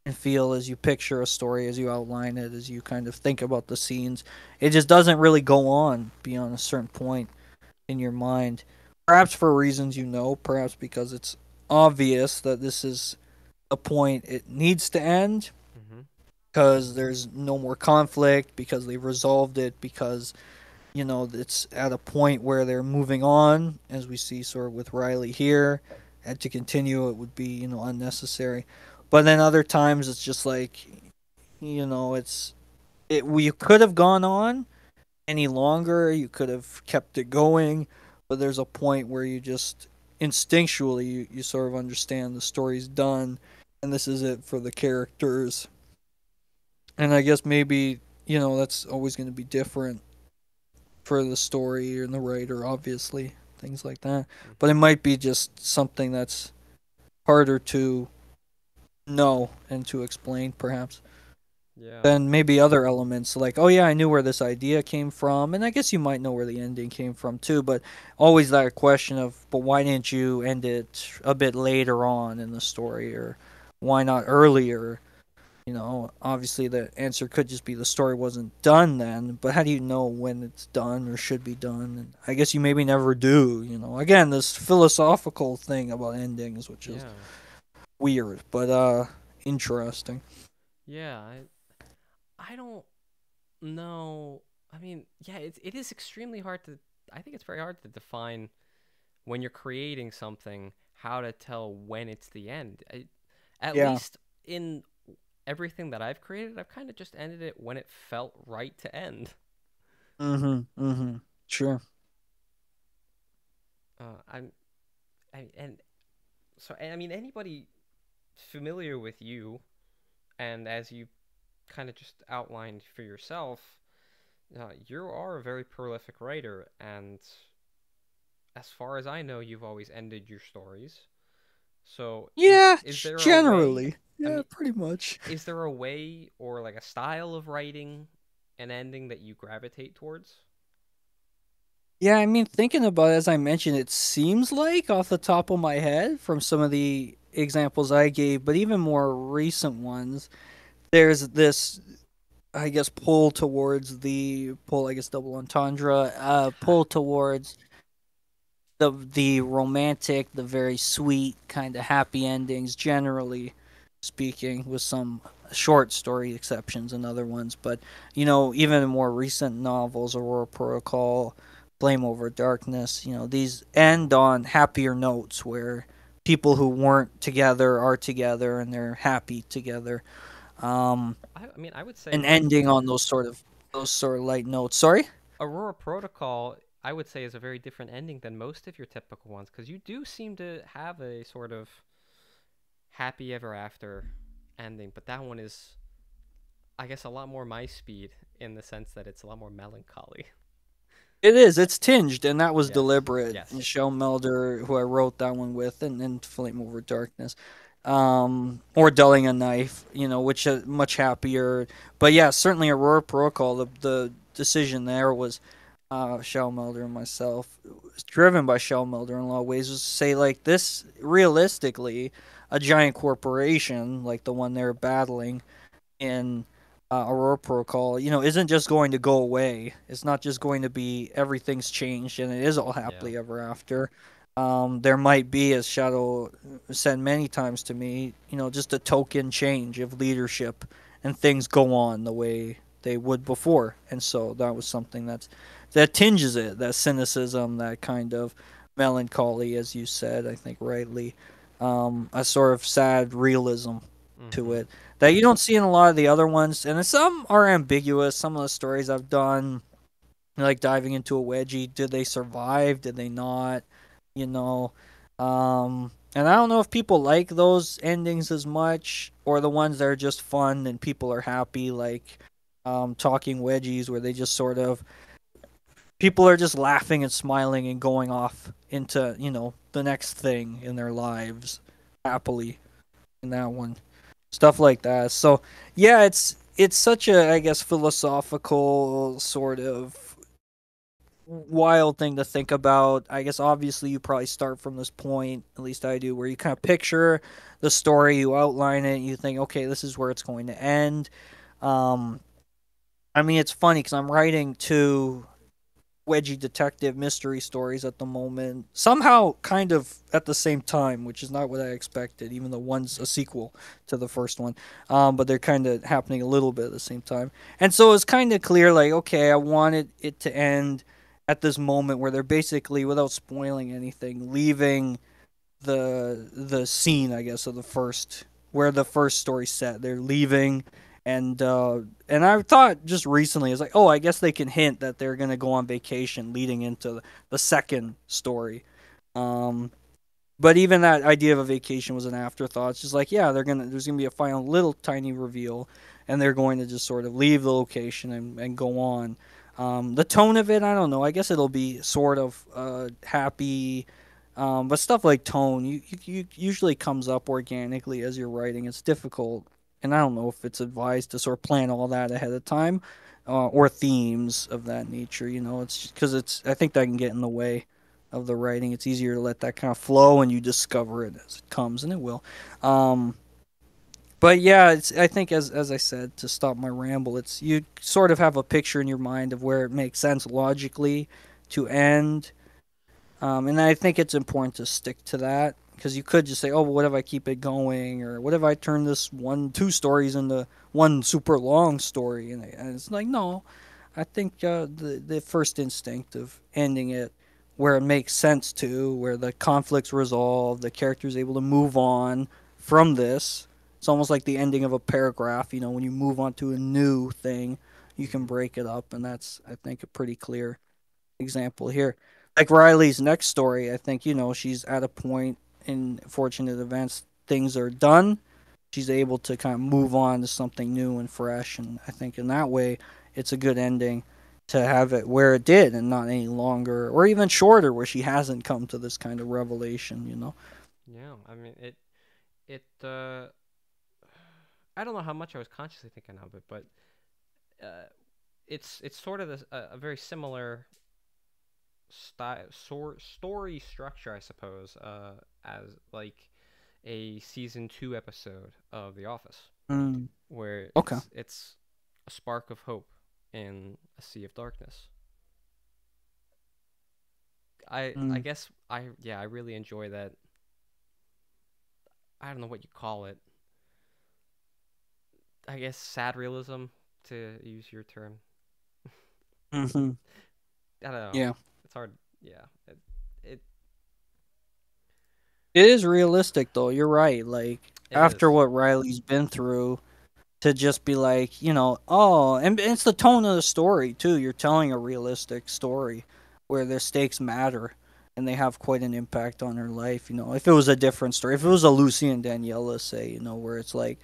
and feel as you picture a story, as you outline it, as you kind of think about the scenes. It just doesn't really go on beyond a certain point in your mind. Perhaps for reasons you know, perhaps because it's obvious that this is a point it needs to end Mm-hmm. because there's no more conflict, because they've resolved it, because it's at a point where they're moving on, as we see sort of with Riley here, and to continue it would be unnecessary. But then other times it's just like it. We could have gone on any longer. You could have kept it going, but there's a point where you just instinctually you sort of understand the story's done, and this is it for the characters. And I guess maybe that's always going to be different for the story and the writer, obviously, things like that. But it Mm-hmm. might be just something that's harder to know and to explain, perhaps, Yeah. than maybe other elements. Like, oh yeah, I knew where this idea came from, and I guess you might know where the ending came from too. But always that question of, but why didn't you end it a bit later on in the story, or why not earlier? Obviously the answer could just be the story wasn't done then, but how do you know when it's done or should be done? And I guess you maybe never do, Again, this philosophical thing about endings, which is Yeah. weird, but interesting. Yeah. I don't know. I mean, yeah, it is extremely hard to. I think it's very hard to define when you're creating something how to tell when it's the end. At Yeah. least in everything that I've created, I've kind of just ended it when it felt right to end. Mhm. Mhm. Sure. I'm and so I mean anybody familiar with you, and as you kind of just outlined for yourself, you are a very prolific writer, and as far as I know, you've always ended your stories. So Yeah, is there a way? generally. I Yeah, mean, pretty much. is there a way or like a style of writing an ending that you gravitate towards? Yeah, I mean, thinking about it, as I mentioned, it seems like off the top of my head from some of the examples I gave, but even more recent ones, there's this, I guess, pull, I guess, double entendre, pull towards the romantic, the very sweet, kind of happy endings, generally speaking, with some short story exceptions and other ones. But even in more recent novels, Aurora Protocol, Flame Over Darkness, these Mm-hmm. end on happier notes where people who weren't together are together and they're happy together. Um, I mean, I would and say ending on those sort of light notes. Sorry. Aurora Protocol, I would say, is a very different ending than most of your typical ones because you do seem to have a sort of happy ever after ending, but that one is, I guess, a lot more my speed in the sense that it's a lot more melancholy. It is. It's tinged, and that was Yes, deliberate. yes. Michelle Melder, who I wrote that one with, and Flame Over Darkness, or Dulling a Knife, which is much happier. But yeah, certainly Aurora Protocol. The decision there was Shell Melder and myself, was driven by Shell Melder in a lot of ways, was to say like this realistically, a giant corporation like the one they're battling in Aurora Protocol, isn't just going to go away. It's not just going to be everything's changed and it is all Yeah. happily ever after. There might be, as Shadow said many times to me, just a token change of leadership and things go on the way they would before. And so that was something that tinges it, that cynicism, that kind of melancholy, as you said, I think rightly, a sort of sad realism to Mm-hmm. it that you don't see in a lot of the other ones. And some are ambiguous. Some of the stories I've done, like diving into a wedgie, did they survive? Did they not? You know, and I don't know if people like those endings as much or the ones that are just fun and people are happy, like talking wedgies, where they just sort of people are just laughing and smiling and going off into the next thing in their lives happily in that one, stuff like that. So yeah, it's such a, I guess, philosophical sort of wild thing to think about. I guess obviously you probably start from this point, at least I do, where you kind of picture the story, you outline it, you think, okay, this is where it's going to end. Um, I mean, it's funny because I'm writing two wedgie detective mystery stories at the moment. Somehow, kind of at the same time, which is not what I expected. Even though one's a sequel to the first one, but they're kind of happening a little bit at the same time. And so it's kind of clear, like, okay, I wanted it to end at this moment where they're basically, without spoiling anything, leaving the scene, I guess, of the first where the first story set. They're leaving, and I thought just recently, it's like, oh, I guess they can hint that they're gonna go on vacation leading into the second story. Um, but even that idea of a vacation was an afterthought. It's just like, yeah, there's gonna be a final little tiny reveal, and they're going to just sort of leave the location and go on. The tone of it, I don't know. I guess it'll be sort of happy, but stuff like tone, you usually comes up organically as you're writing. It's difficult, and I don't know if it's advised to sort of plan all that ahead of time, or themes of that nature. It's because it's. I think that can get in the way of the writing. It's easier to let that kind of flow, and you discover it as it comes, and it will. Um, but yeah, I think as I said, to stop my ramble, it's you sort of have a picture in your mind of where it makes sense logically to end, and I think it's important to stick to that because you could just say, "Oh, well, what if I keep it going?" or "What if I turn this two stories into one super long story?" And it's like, no, I think the first instinct of ending it where it makes sense to, where the conflict's resolved, the character's able to move on from this. It's almost like the ending of a paragraph. When you move on to a new thing, you can Mm-hmm. break it up, and that's, I think, a pretty clear example here. like Riley's next story, I think, she's at a point in fortunate events, things are done. She's able to kind of move on to something new and fresh. And I think in that way, it's a good ending to have it where it did and not any longer or even shorter, where she hasn't come to this kind of revelation. Yeah, I mean it I don't know how much I was consciously thinking of it, but uh, it's sort of a very similar story structure, I suppose, as like a season 2 episode of The Office, Mm, where okay. it's a spark of hope in a sea of darkness. I Mm, guess I really enjoy that. I don't know what you call it. I guess sad realism, to use your term. hmm. I don't know. Yeah. It's hard. Yeah. It It is realistic, though. You're right. Like, it after is. what Riley's been through, to just be like, oh, and it's the tone of the story too. You're telling a realistic story where the stakes matter and they have quite an impact on her life. If it was a different story, if it was a Lucy and Daniela, say, where it's like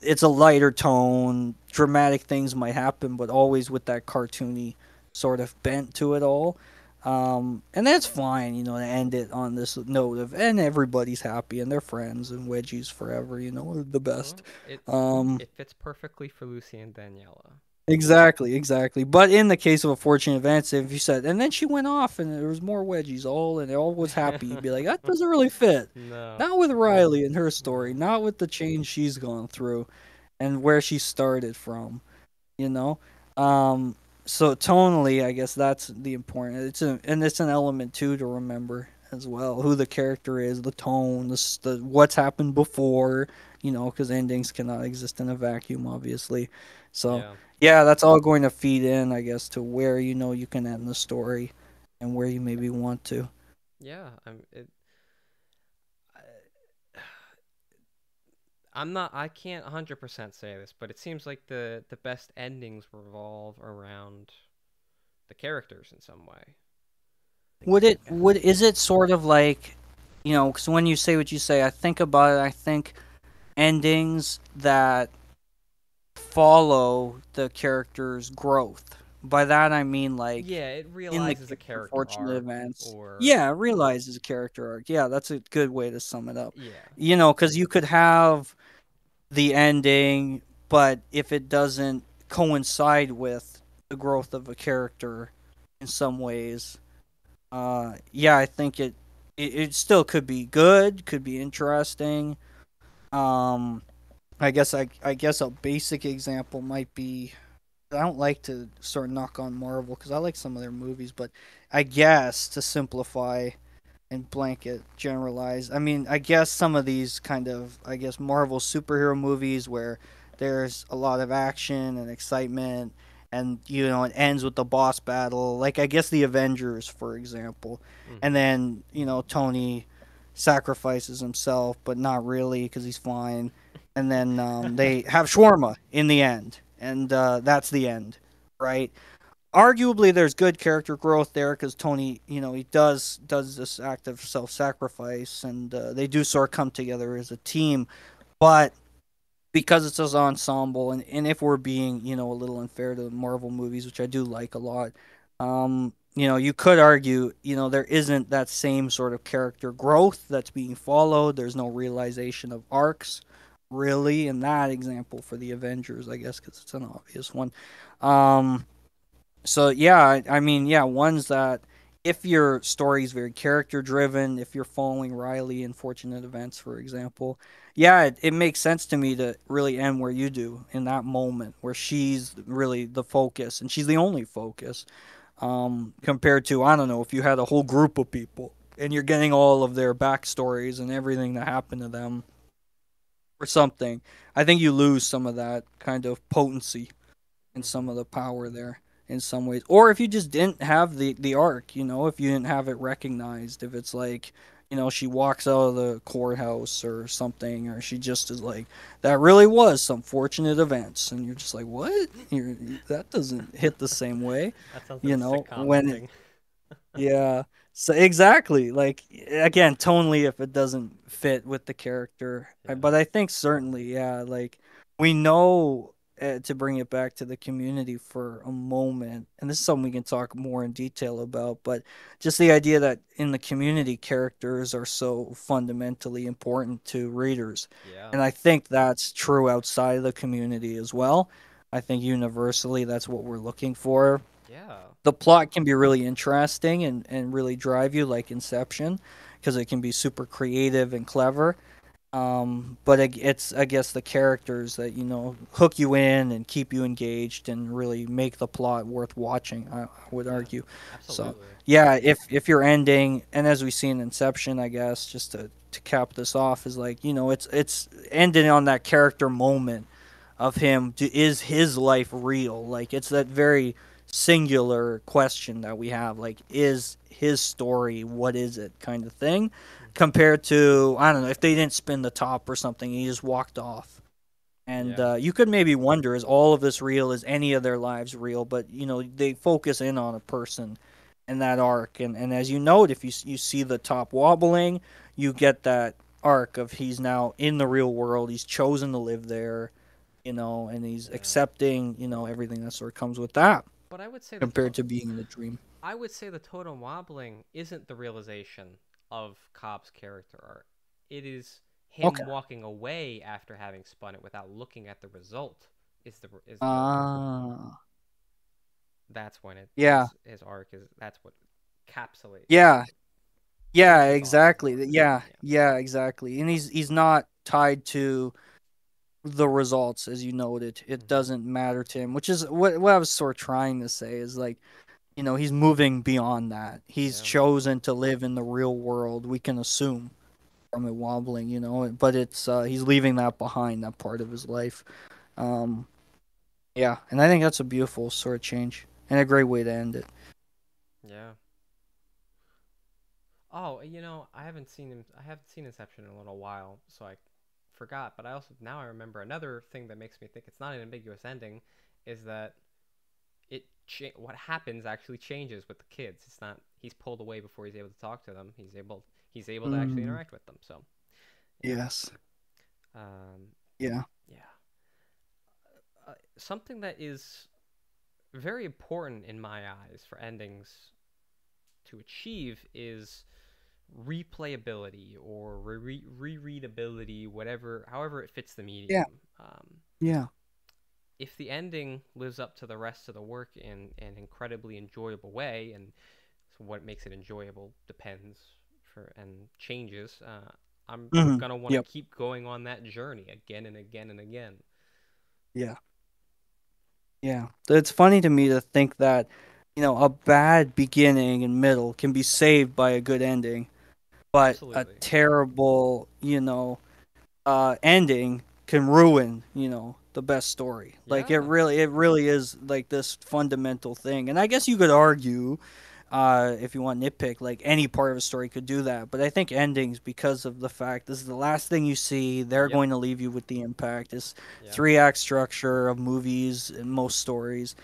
it's a lighter tone, dramatic things might happen, but always with that cartoony sort of bent to it all. And that's fine, to end it on this note of, and everybody's happy and they're friends and wedgies forever, are the best. Well, it Um, it fits perfectly for Lucy and Daniela. Exactly, exactly. But in the case of a fortunate events, if you said, and then she went off and there was more wedgies, and all was happy, you'd be like, that doesn't really fit. No. Not with Riley and her story, No. not with the change she's gone through, and where she started from. You know, um, so tonally, I guess that's the important. And it's an element too to remember as well who the character is, the tone, the what's happened before. Because endings cannot exist in a vacuum, obviously. So Yeah. yeah, that's all going to feed in, I guess, to where you can end the story, and where you maybe want to. Yeah. I'm not. I can't 100% say this, but it seems like the best endings revolve around the characters in some way. Like, Is it sort of like, because when you say what you say, I think about it. I think endings that follow the character's growth. By that I mean, like, yeah, it in the realizes a case of character fortunate arc, events. or Yeah, realizes a character arc. Yeah, that's a good way to sum it up. yeah. Because you could have the ending, but if it doesn't coincide with the growth of a character in some ways, yeah, I think it still could be good, could be interesting. Um, I guess a basic example might be, I don't like to sort of knock on Marvel because I like some of their movies, but I guess to simplify and blanket generalize, I mean, I guess some of these kind of, I guess, Marvel superhero movies where there's a lot of action and excitement, and it ends with the boss battle, like I guess the Avengers, for example, and Mhm. then Tony sacrifices himself, but not really because he's fine, and then they have shawarma in the end, and that's the end, right? Arguably there's good character growth there because Tony, he does this act of self-sacrifice, and they do sort of come together as a team. But because it's this ensemble, and if we're being a little unfair to the Marvel movies, which I do like a lot, you could argue there isn't that same sort of character growth that's being followed. There's no realization of arcs really in that example for the Avengers, I guess, because it's an obvious one. So yeah, I mean, yeah, ones that, if your story is very character driven, if you're following Riley in Fortunate Events, for example, yeah, it makes sense to me to really end where you do in that moment where she's really the focus and she's the only focus. Compared to, I don't know, if you had a whole group of people and you're getting all of their backstories and everything that happened to them or something, I think you lose some of that kind of potency and some Mhm. of the power there in some ways. Or if you just didn't have the arc, if you didn't have it recognized, if it's like, she walks out of the courthouse or something, or she just is like, that really was some fortunate events, and you're just like, what? That doesn't hit the same way, That sounds like a sitcom when it, ending. Yeah. So exactly, like again, tonally, if it doesn't fit with the character, Yeah. but I think certainly, yeah, like we know to bring it back to the community for a moment, and this is something we can talk more in detail about, but just the idea that in the community, characters are so fundamentally important to readers, Yeah. and I think that's true outside of the community as well. I think universally, that's what we're looking for. Yeah. The plot can be really interesting and really drive you like Inception because it can be super creative and clever. But it's I guess the characters that hook you in and keep you engaged and really make the plot worth watching. I would Yeah. argue. So Absolutely. yeah, if you're ending, and as we see in Inception, I guess just to cap this off is like it's ending on that character moment of him. Is his life real? Like it's that very singular question that we have. Like is his story, what is it, kind of thing, Hmm. compared to I don't know if they didn't spin the top or something. He just walked off. And Yeah. you could maybe wonder, is all of this real? Is any of their lives real? But they focus in on a person in that arc, and as you note, if you see the top wobbling, you get that arc of he's now in the real world. He's chosen to live there, and he's Yeah. accepting, everything that sort of comes with that But I would say compared to being in the dream. the totem wobbling isn't the realization of Cobb's character arc. It is Okay. him walking away after having spun it without looking at the result. Is the Ah, That's when yeah, his arc is. That's what encapsulates, yeah, yeah, finishes off his exactly. arc. Yeah, Yeah. yeah, exactly. And he's not tied to the results, as you noted. It Hmm. doesn't matter to him, which is what I was sort of trying to say is like, he's moving beyond that. He's Yeah. chosen to live in the real world. We can assume from it wobbling, but it's he's leaving that behind, that part of his life. Um, yeah, and I think that's a beautiful sort of change and a great way to end it. Yeah. Oh, I haven't seen him. I haven't seen Inception in a little while, so I forgot. But I also now I remember another thing that makes me think it's not an ambiguous ending, is that what happens actually changes with the kids. It's not he's pulled away before he's able to talk to them. He's able to actually Mm, interact with them. So yeah. yes. Um, Yeah. yeah. Something that is very important in my eyes for endings to achieve is replayability or rereadability, whatever, however it fits the Yeah. medium. Yeah. If the ending lives up to the rest of the work in an incredibly enjoyable way, and so what makes it enjoyable depends for and changes. I'm Hmm. gonna want to Yep. keep going on that journey again and again and again. Yeah. Yeah. It's funny to me to think that, a bad beginning and middle can be saved by a good ending, but a Absolutely. terrible, ending can ruin, the best story. Like Yeah. it really is like this fundamental thing. And I guess you could argue, if you want nitpick, like any part of a story could do that. But I think endings, because of the fact this is the last thing you see, they're Yep. going to leave you with the impact. This Yeah. 3 act structure of movies and most stories,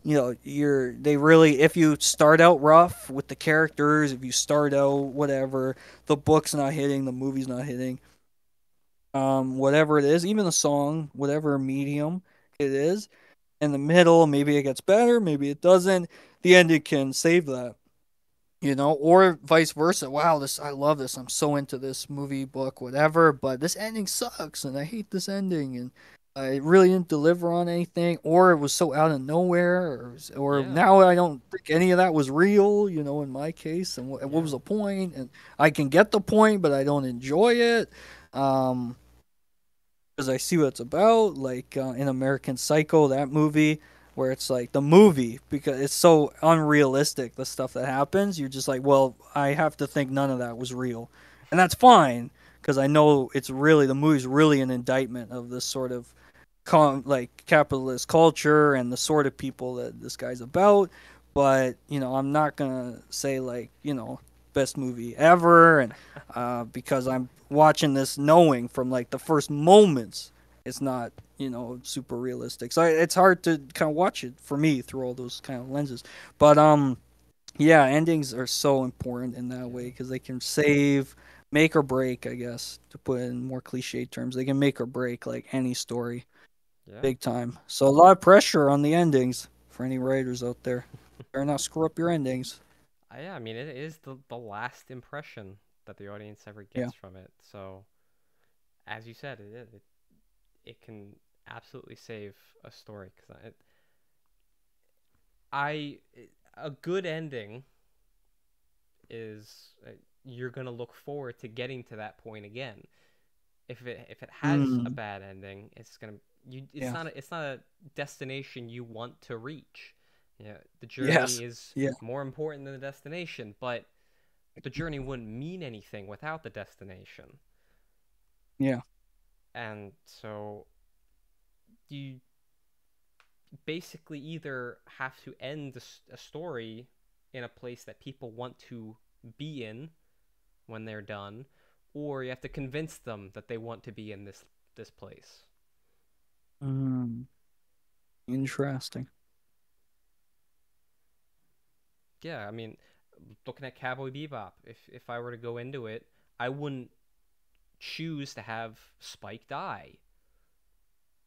they really, if you start out rough with the characters, if you start out whatever, the book's not hitting, the movie's not hitting, whatever it is, even the song, whatever medium it is, in the middle, maybe it gets better, maybe it doesn't. The ending can save that, or vice versa. Wow, this I love this. I'm so into this movie, book, whatever, but this ending sucks, and I hate this ending, and I really didn't deliver on anything, or it was so out of nowhere, or Yeah. now I don't think any of that was real, in my case, and what Yeah. was the point? And I can get the point, but I don't enjoy it. Um, because I see what it's about, like in American Psycho, that movie, where it's like the movie, because it's so unrealistic, the stuff that happens. You're just like, well, I have to think none of that was real. And that's fine, because I know it's really, the movie's really an indictment of this sort of like capitalist culture and the sort of people that this guy's about. But I'm not gonna say like best movie ever, and because I'm watching this knowing from like the first moments it's not super realistic. So it's hard to kind of watch it for me through all those kind of lenses. But Yeah, endings are so important in that way Yeah. because they can save, make or break, I guess, to put it in more cliche terms. They can make or break like any story, Yeah. big time. So a lot of pressure on the endings for any writers out there. Better not screw up your endings. Yeah, I mean, it is the last impression that the audience ever Yeah. gets from it. So, as you said, it can absolutely save a story because I a good ending is you're gonna look forward to getting to that point again. If it has a Mm, bad ending, it's gonna you yeah. it's not a destination you want to reach. Yeah, the Yes. journey is Yeah. more important than the destination, but the journey wouldn't mean anything without the destination. Yeah. And so you basically either have to end a story in a place that people want to be in when they're done, or you have to convince them that they want to be in this place. Mm, interesting. Yeah, I mean, looking at Cowboy Bebop, if I were to go into it, I wouldn't choose to have Spike die.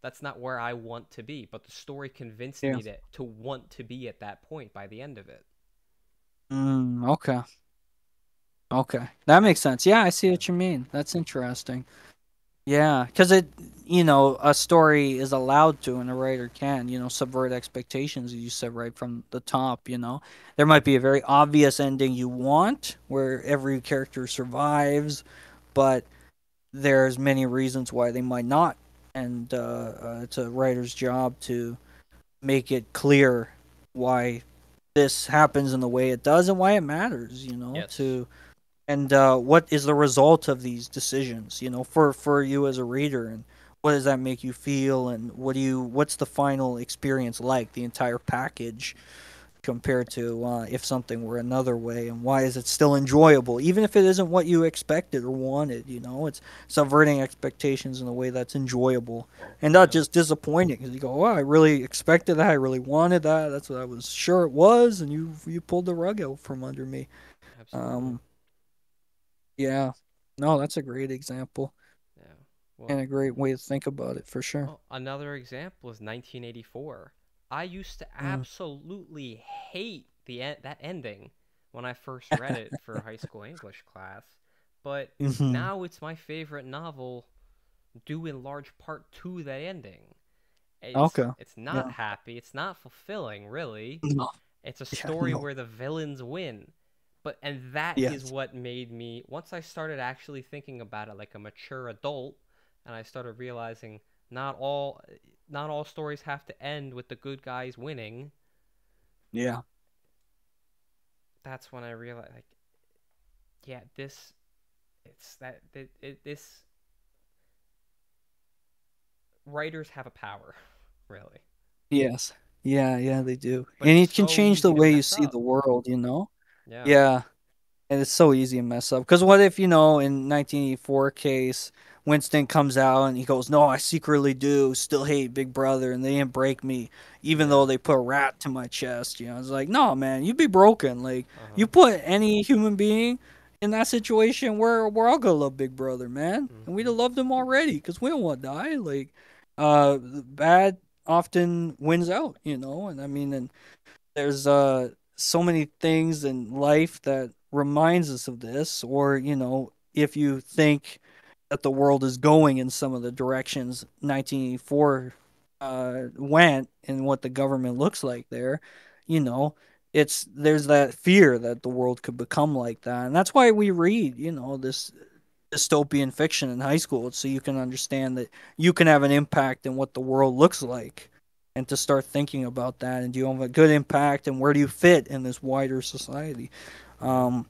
That's not where I want to be, but the story convinced Yeah. me to want to be at that point by the end of it. Okay. Okay. That And makes sense. Yeah, I see yeah, what you mean. That's interesting. Yeah, because a story is allowed to, and a writer can, subvert expectations, as you said right from the top. There might be a very obvious ending you want, where every character survives, but there's many reasons why they might not, and it's a writer's job to make it clear why this happens in the way it does and why it matters. yes, To and what is the result of these decisions, for you as a reader, and what does that make you feel, and what's the final experience like, the entire package, compared to if something were another way, and why is it still enjoyable even if it isn't what you expected or wanted. It's subverting expectations in a way that's enjoyable and not yeah, just disappointing, because you go, oh, I really expected that, I really wanted that, that's what I was sure it was, and you pulled the rug out from under me. absolutely, um yeah. No, that's a great example yeah. Well, and a great way to think about it for sure. well, another example is 1984. I used to Mm. absolutely hate that ending when I first read it for high school English class, but Hmm. now it's my favorite novel due in large part to that ending. Okay. It's not Yeah. happy, it's not fulfilling really. No. It's a Yeah. story No. where the villains win. And that is Yes. what made me, once I started actually thinking about it like a mature adult, and I started realizing not all not all stories have to end with the good guys winning. Yeah. That's when I realized, like, yeah, this it's that this writers have a power, really, Yes. Yeah. Yeah. They do, but and it's it can so change the easy to way you mess see up. the world. Yeah. Yeah. And it's so easy to mess up. Because what if, in 1984 case, Winston comes out and he goes, "No, I secretly do still hate Big Brother, and they didn't break me, even though Yeah. they put a rat to my chest." It's like, no, man, you'd be broken. Like, Uh you huh. put any human being in that situation, we're all gonna love Big Brother, man, and we'd Mhm. have loved him already because we don't want to die. Like, bad often wins out. And I mean, and there's so many things in life that reminds us of this, or if you think that the world is going in some of the directions 1984 went, and what the government looks like there, you know there's that fear that the world could become like that, and that's why we read this dystopian fiction in high school, so you can understand that you can have an impact in what the world looks like, and to start thinking about that, and do you have a good impact, and where do you fit in this wider society. Yeah. um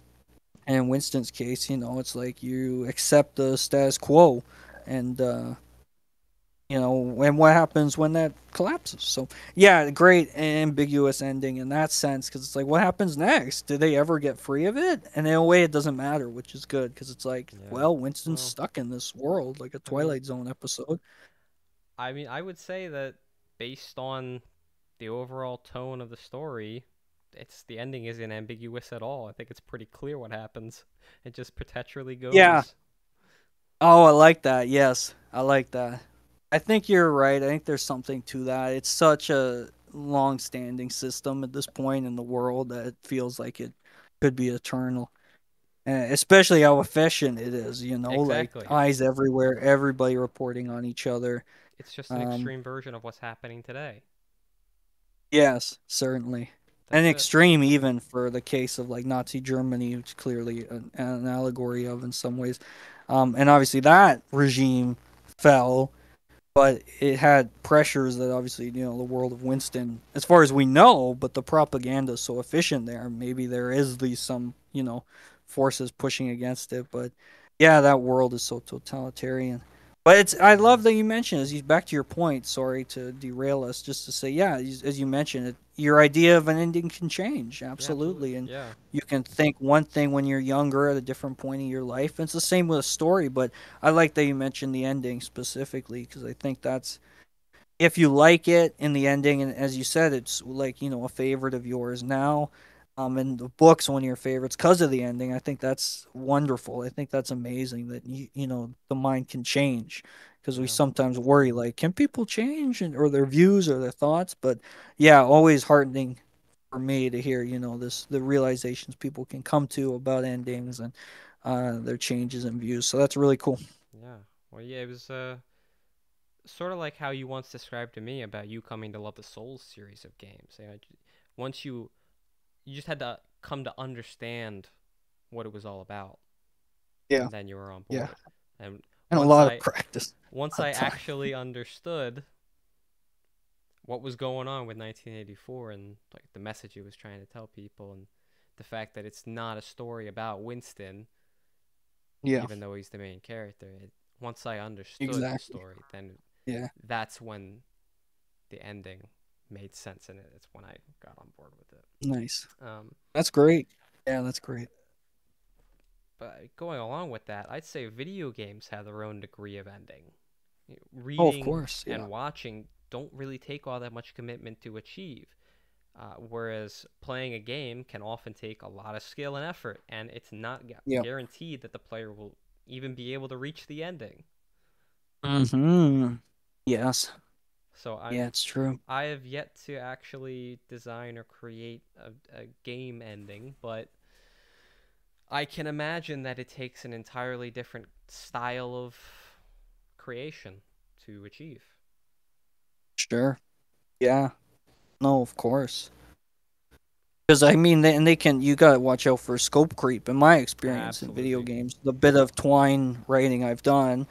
and in Winston's case, it's like you accept the status quo, and and what happens when that collapses. So yeah, great ambiguous ending in that sense, because it's like, what happens next? Did they ever get free of it? And in a way, it doesn't matter, which is good, because it's like, Yeah. well, Winston's Well, stuck in this world like a I mean, Twilight Zone episode. I would say that based on the overall tone of the story, it's the ending isn't ambiguous at all. I think it's pretty clear what happens. It just perpetually Yeah. goes. Oh, I like that. Yes, I like that. I think you're right. I think there's something to that. It's such a long-standing system at this point in the world that it feels like it could be eternal. Especially how efficient it is, like Exactly. eyes everywhere, everybody reporting on each other. It's just an Um, extreme version of what's happening today. yes, certainly. An That's it. extreme even for the case of like Nazi Germany, which clearly an allegory of in some ways. And obviously that regime fell, but it had pressures that obviously the world of Winston, as far as we know, but the propaganda is so efficient there. Maybe there is at least some forces pushing against it, but yeah, that world is so totalitarian. But I Yeah. love that you mentioned, as you back to your point. Sorry to derail us, just to say, yeah, as you mentioned, your idea of an ending can change Yeah, absolutely. absolutely, and Yeah. you can think one thing when you're younger at a different point in your life. And it's the same with a story, but I like that you mentioned the ending specifically because I think that's if you like it in the ending, and as you said, it's like a favorite of yours now. And the book's one of your favorites because of the ending. I think that's wonderful. I think that's amazing that the mind can change because we Yeah. sometimes worry like, can people change or their views or their thoughts? But yeah, always heartening for me to hear the realizations people can come to about endings and their changes in views. So that's really cool. Yeah. Well, yeah, it was sort of like how you once described to me about you coming to love the Souls series of games. Once you just had to come to understand what it was all about, Yeah, and then you were on yeah, board. And and a once lot of I practice, once a lot I of time. actually understood what was going on with 1984 and like the message it was trying to tell people and the fact that it's not a story about Winston, Yeah, even though he's the main character. Once I understood the exactly. story, then Yeah, that's when the ending made sense, and it's when I got on board with it. nice. Um, That's great. Yeah, that's great. but going along with that, I'd say video games have their own degree of ending. Oh, of Reading course. Yeah, and watching don't really take all that much commitment to achieve. Whereas playing a game can often take a lot of skill and effort, and it's not yeah. guaranteed that the player will even be able to reach the ending. Hmm. Yes. So Yeah, it's true. I have yet to actually design or create a game ending, but I can imagine that it takes an entirely different style of creation to achieve. Sure. Yeah. No, of course. Because I mean, and they can. You gotta watch out for scope creep. In my experience in video Absolutely. games, the bit of twine writing I've done,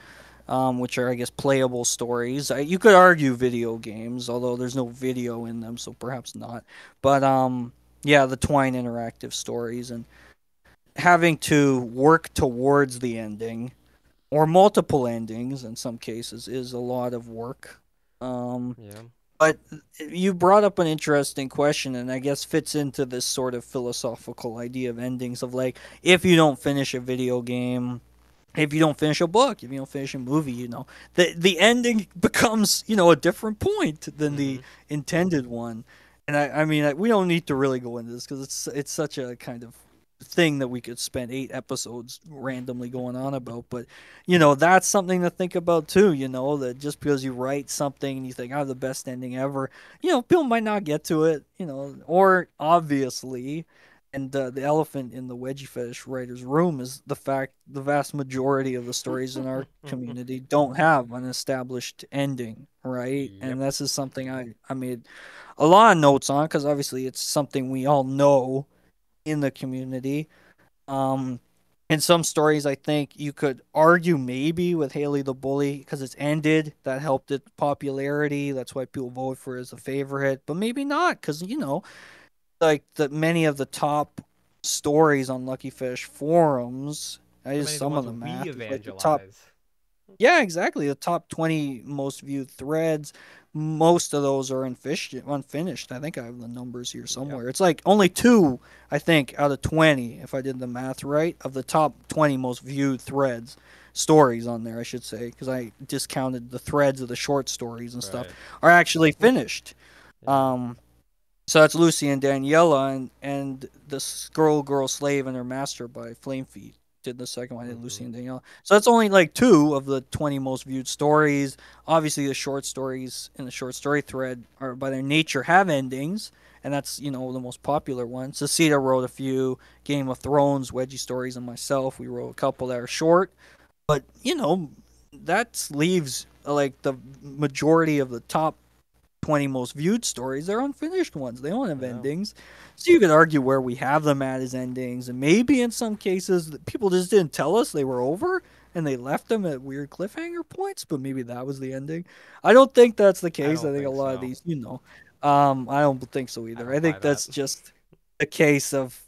which are I guess playable stories. You could argue video games, although there's no video in them, so perhaps not. But yeah, the twine interactive stories and having to work towards the ending or multiple endings in some cases is a lot of work. Um, Yeah. but you brought up an interesting question, and I guess fits into this sort of philosophical idea of endings of like, if you don't finish a video game, if you don't finish a book, if you don't finish a movie, the ending becomes a different point than the Mhm. intended one. And I mean we don't need to really go into this because it's such a kind of thing that we could spend 8 episodes randomly going on about. But that's something to think about too. That just because you write something and you think, "Oh, the best ending ever," people might not get to it. Or obviously and the elephant in the wedgie fetish writer's room is the fact the vast majority of the stories in our community don't have an established ending, right? Yep. And this is something I made a lot of notes on because obviously it's something we all know in the community. Um, in some stories, I think you could argue maybe with Haley the Bully because it's ended. That helped its popularity. That's why people vote for it as a favorite. But maybe not because like the many of the top stories on Lucky Fish forums. I So just many of the some of ones the we math is like the top. evangelize. Yeah, exactly. The top 20 most viewed threads. Most of those are unfinished. I think I have the numbers here Yep. somewhere. It's like only two, I think, out of 20, if I did the math right, of the top 20 most viewed threads, stories on there, I should say, because I discounted the threads of the short stories and stuff, Right. are actually finished. Yeah. Um, So that's Lucy and Daniela, and the girl slave and her master by Flame Feet did the second one. I did Lucy Hmm. and Daniela. So that's only like two of the 20 most viewed stories. Obviously, the short stories in the short story thread are by their nature have endings, and that's the most popular one. Cecita wrote a few. Game of Thrones, Wedgie stories, and myself we wrote a couple that are short, but that leaves like the majority of the top 20 most viewed stories, they're unfinished ones. They don't have Yeah, endings. So you could argue where we have them at as endings. And maybe in some cases, people just didn't tell us they were over and they left them at weird cliffhanger points, but maybe that was the ending. I don't think that's the I case. I don't think a think lot of so. these, I don't think so I either. I don't buy think that. that's just a case of,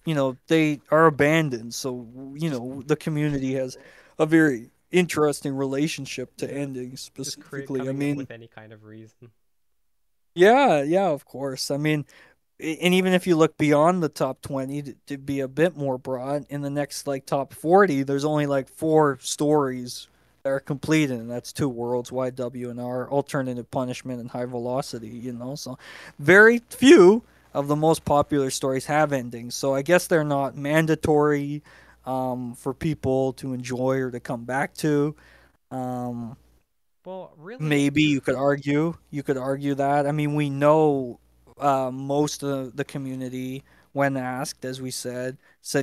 they are abandoned. So, Just the community has a very interesting relationship to yeah, endings just create specifically. I coming up mean, with any kind of reason. yeah, yeah, of course. I mean, and even if you look beyond the top 20 to be a bit more broad, in the next like top 40, there's only like four stories that are completed, and that's two worlds, YW and R, alternative punishment and high velocity. So very few of the most popular stories have endings. So I guess they're not mandatory for people to enjoy or to come back to. Um, Well, really, Maybe you could argue that. I mean, we know most of the community, when asked, as we said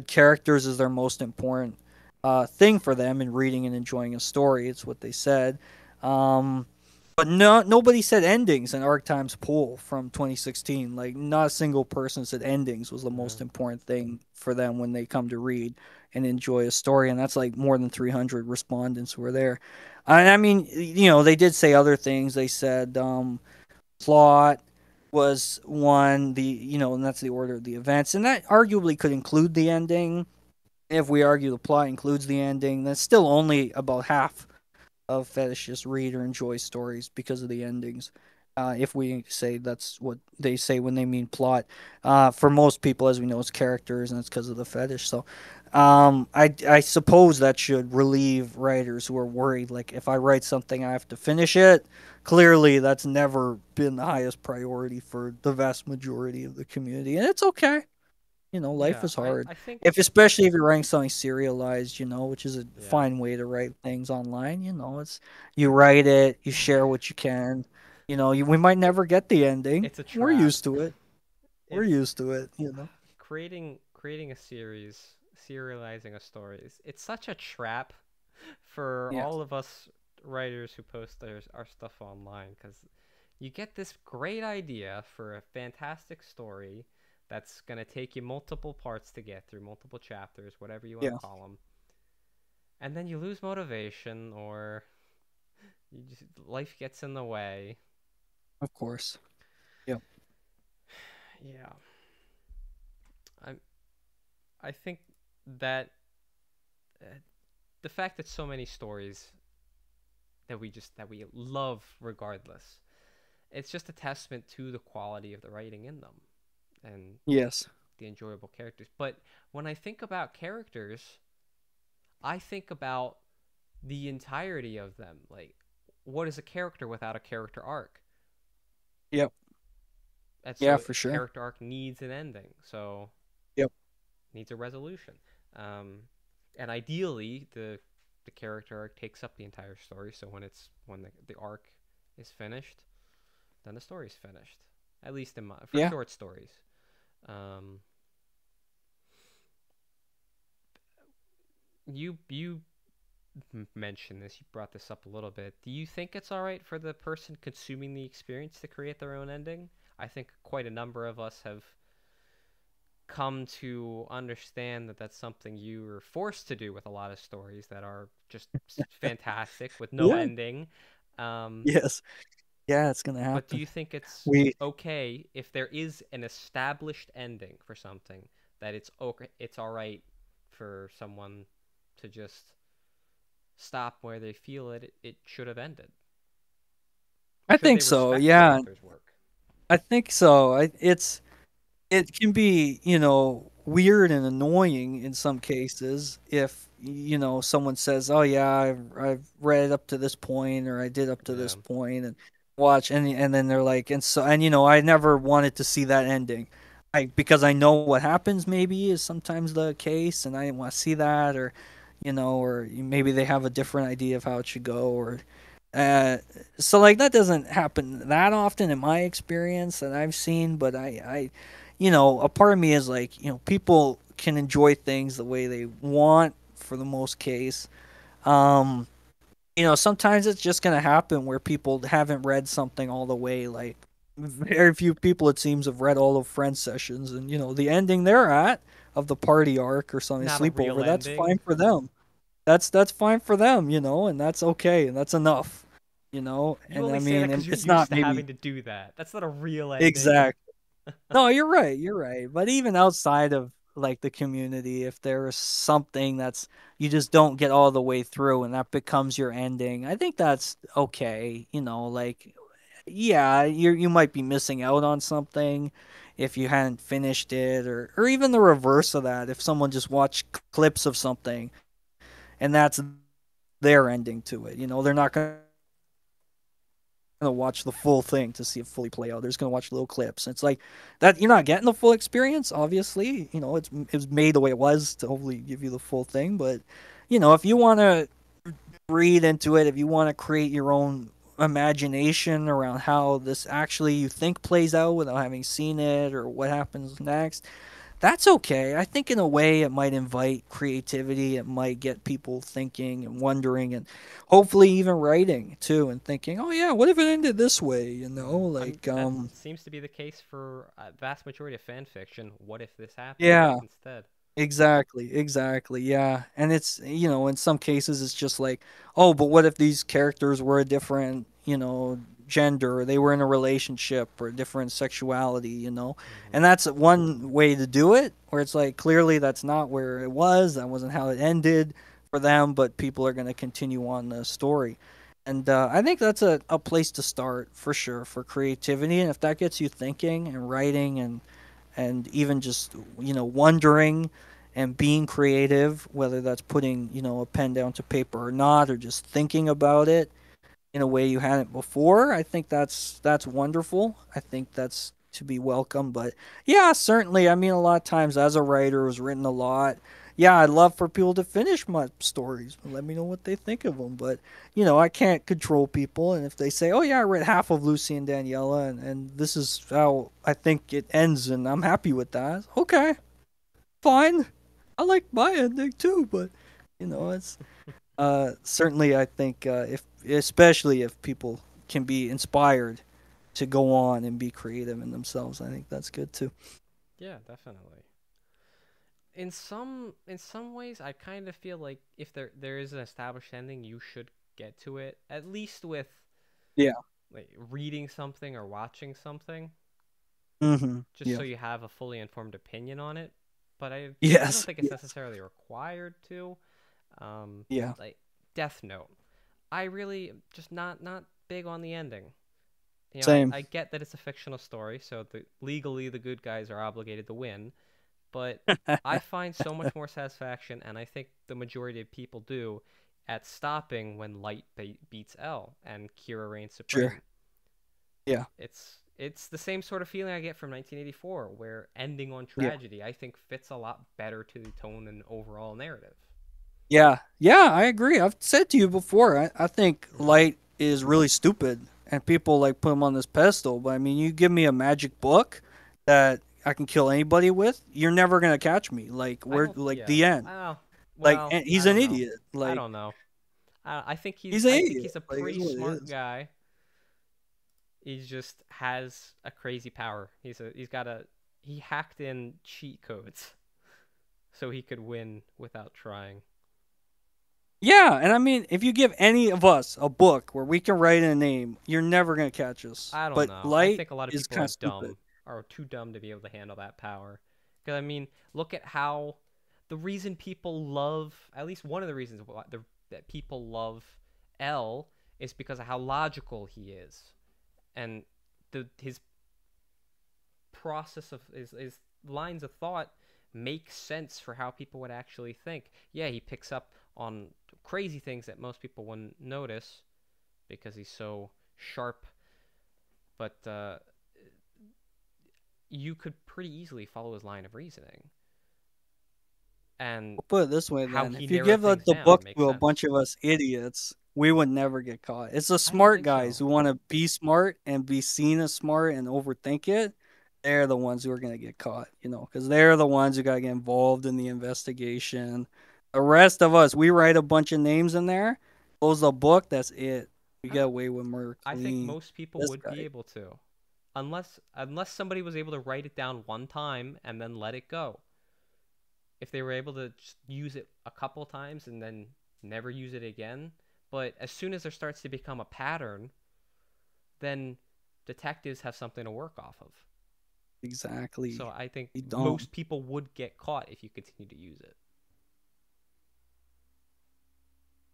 characters is their most important thing for them in reading and enjoying a story. It's what they said. Um, but nobody said endings in Arc Times poll from 2016. Like, not a single person said endings was the yeah. most important thing for them when they come to read and enjoy a story. And that's like more than 300 respondents were there. And I mean, they did say other things. They said plot was one, and that's the order of the events. And that arguably could include the ending. If we argue the plot includes the ending, that's still only about half of fetishists read or enjoy stories because of the endings. If we say that's what they say when they mean plot, for most people, as we know, it's characters and it's because of the fetish. So, I suppose that should relieve writers who are worried. Like, if I write something, I have to finish it. Clearly, that's never been the highest priority for the vast majority of the community, and it's okay. Life Yeah, is I hard. I think Especially if you're writing something serialized, which is a yeah, fine way to write things online. It's you write it, you share what you can. We might never get the ending. it's a We're trap. used to it. We're It's used to it. creating a series, serializing a story. It's such a trap for Yeah, all of us writers who post our stuff online because you get this great idea for a fantastic story that's going to take you multiple parts to get through, multiple chapters, whatever you want yeah, to call them. And then you lose motivation or life gets in the way. of course. Yeah, Yeah. I I think that uh, the fact that so many stories that we love regardless, it's just a testament to the quality of the writing in them and yes, the enjoyable characters. But when I think about characters, I think about the entirety of them. Like, what is a character without a character arc? yep, And yeah, so, for sure. character arc needs an ending. So, Yep, needs a resolution. Um, and ideally, the character arc takes up the entire story. So when the arc is finished, then the story's finished. At least for yeah. short stories. Um, you mentioned this. You brought this up a little bit. Do you think it's all right for the person consuming the experience to create their own ending? I think quite a number of us have come to understand that that's something you are forced to do with a lot of stories that are just fantastic with no Yeah, ending. Um, yes, yeah. It's gonna but do happen. you think it's We okay if there is an established ending for something that it's okay, it's all right for someone to just stop where they feel it should have ended? I Should think they so. respect the Yeah, author's work? I think so. It can be, weird and annoying in some cases if someone says, "Oh yeah, I've read up to this point or I did up to Yeah. this point," watch, and then they're like, and so, and I never wanted to see that ending. Because I know what happens maybe is sometimes the case, and I didn't want to see that, or or maybe they have a different idea of how it should go, or uh so like that doesn't happen that often in my experience that I've seen, but a part of me is like, people can enjoy things the way they want for the most case. um Sometimes it's just going to happen where people haven't read something all the way. Like, very few people, it seems, have read all of Friends Sessions. And, the ending they're at of the party arc or something, Not a real sleepover, that's ending. fine for them. That's fine for them, and that's okay. And that's enough, You And only I say that mean, because and you're it's used not to maybe having to do that. That's not a real ending. exact. No, you're right. You're right. But even outside of like the community, if there's something that's you just don't get all the way through and that becomes your ending, I think that's okay. Like yeah, you might be missing out on something if you hadn't finished it, or even the reverse of that. If someone just watched clips of something and that's their ending to it, they're not going to watch the full thing to see it fully play out. They're just going to watch little clips. And it's like that you're not getting the full experience, obviously. It was made the way it was to hopefully give you the full thing. But if you want to read into it, if you want to create your own imagination around how this actually you think plays out without having seen it or what happens next, that's okay. I think in a way it might invite creativity. It might get people thinking and wondering, and hopefully even writing too, and thinking, "Oh yeah, what if it ended this way?" Like That seems to be the case for a vast majority of fan fiction. What if this happened yeah, instead? exactly, exactly. Yeah. And it's, in some cases it's just like, "Oh, but what if these characters were a different, gender, or they were in a relationship or a different sexuality?" Hmm. And that's one way to do it, where it's like clearly that's not where it was, that wasn't how it ended for them, but people are going to continue on the story. And I think that's a place to start for sure for creativity. And if that gets you thinking and writing and even just wondering and being creative, whether that's putting a pen down to paper or not, or just thinking about it in a way you hadn't before, I think that's wonderful. I think that's to be welcome. But yeah, certainly, I mean, a lot of times as a writer who's written a lot, yeah, I'd love for people to finish my stories and let me know what they think of them. But I can't control people, and if they say, "Oh yeah, I read half of Lucy and Daniela, and this is how I think it ends, and I'm happy with that," okay, fine. I like my ending too, but it's certainly, I think, if especially if people can be inspired to go on and be creative in themselves, I think that's good too. Yeah, definitely. In some ways, I kind of feel like if there is an established ending, you should get to it at least with Yeah. like reading something or watching something, Mm-hmm. just so Yeah. you have a fully informed opinion on it. But I don't Yes. think it's Yes. necessarily required to. Um, Yeah. like Death Note, I really just not big on the ending. Same. I get that it's a fictional story, so legally the good guys are obligated to win, but I find so much more satisfaction, and I think the majority of people do, at stopping when light beats L and Kira reigns Sure. supreme. Yeah. It's the same sort of feeling I get from 1984, where ending on Yeah. tragedy I think fits a lot better to the tone and overall narrative. Yeah. Yeah. I agree. I've said to you before. I think Hmm. light is really stupid, and people like put him on this pedestal. But I mean, you give me a magic book that I can kill anybody with, you're never gonna catch me. Like I we're don't. like Yeah. the end. Oh, Like, well, and he's I an don't know. idiot. I Like don't know. I think he's an I think idiot. he's a Like is pretty what it smart is. guy. He just has a crazy power. He hacked in cheat codes so he could win without trying. Yeah, and I mean, if you give any of us a book where we can write in a name, you're never gonna catch us. I don't But know. I light think a lot of is people kind of stupid. are too dumb to be able to handle that power. Because I mean, look at how the reason people love, at least one of the reasons that people love L is because of how logical he is, and his process of his lines of thought make sense for how people would actually think. Yeah, he picks up on crazy things that most people wouldn't notice because he's so sharp but you could pretty easily follow his line of reasoning, and We'll put it this way how then. he If you narrowed give things the down book makes to a sense. bunch of us idiots, we would never get caught. It's the I don't smart think guys so. who want to be smart and be seen as smart and overthink it. They're the ones who are going to get caught, because they're the ones who got to get involved in the investigation. The rest of us, we write a bunch of names in there, close the book, that's it. We I get don't. away with murder I think clean. most people This would guy, be able to, unless somebody was able to write it down one time and then let it go. If they were able to just use it a couple times and then never use it again, but as soon as there starts to become a pattern, then detectives have something to work off of. So exactly. I think You don't. most people would get caught if you continue to use it.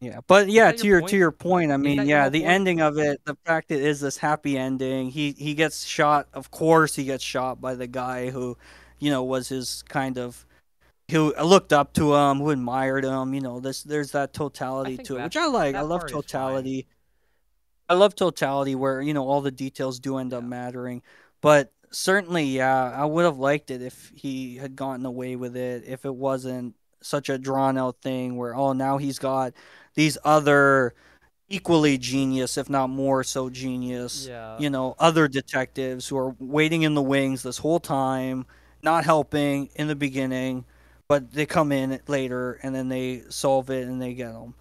Yeah, but Is yeah, that to your your point? point, I Is mean, that your yeah, whole the point? ending of it, the fact it is this happy ending. He gets shot. Of course, he gets shot by the guy who, was his kind of who looked up to him, who admired him. There's that I totality think to it, which that I like. I that love part is fine. totality. I love totality where, all the details do end up Yeah. mattering. But certainly, yeah, I would have liked it if he had gotten away with it, if it wasn't such a drawn out thing where, oh, now he's got these other equally genius, if not more so genius, Yeah. other detectives who are waiting in the wings this whole time, not helping in the beginning, but they come in later and then they solve it and they get them.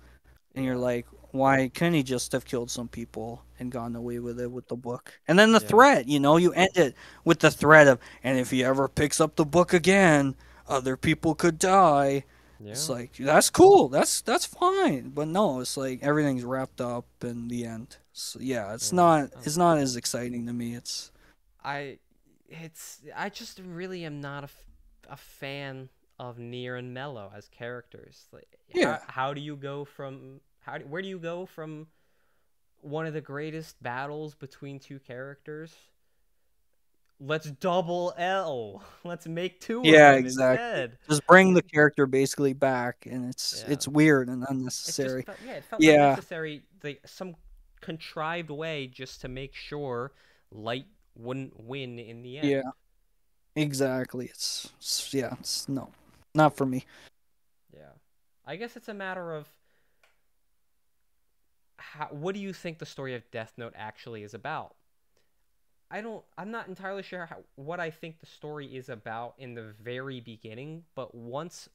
And you're Yeah. like, why couldn't he just have killed some people and gotten away with it with the book? And then the Yeah. threat, you end it with the threat of, and if he ever picks up the book again, other people could die. It's Yeah. like that's cool, that's fine, but no, it's like everything's wrapped up in the end. So yeah, it's Yeah. not it's not as exciting to me. It's I I just really am not a fan of Nier and Mello as characters. Like yeah, how do you go from where do you go from one of the greatest battles between two characters? Let's double L. Let's make two of yeah, them exactly. instead. Just bring the character basically back, and it's Yeah. it's weird and It just unnecessary. felt, yeah, it felt Yeah, unnecessary, like some contrived way just to make sure Light wouldn't win in the yeah. end. Exactly. Yeah, it's no, not for me. Yeah. I guess it's a matter of what do you think the story of Death Note actually is about? I'm not entirely sure what I think the story is about in the very beginning, but once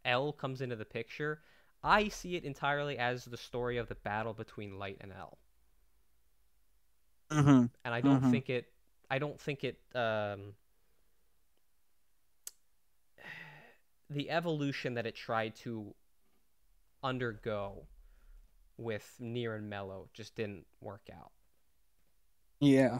L comes into the picture, I see it entirely as the story of the battle between Light and L. Mhm. And Mhm. I don't think it the evolution that it tried to undergo with Nier and Mello just didn't work out. Yeah.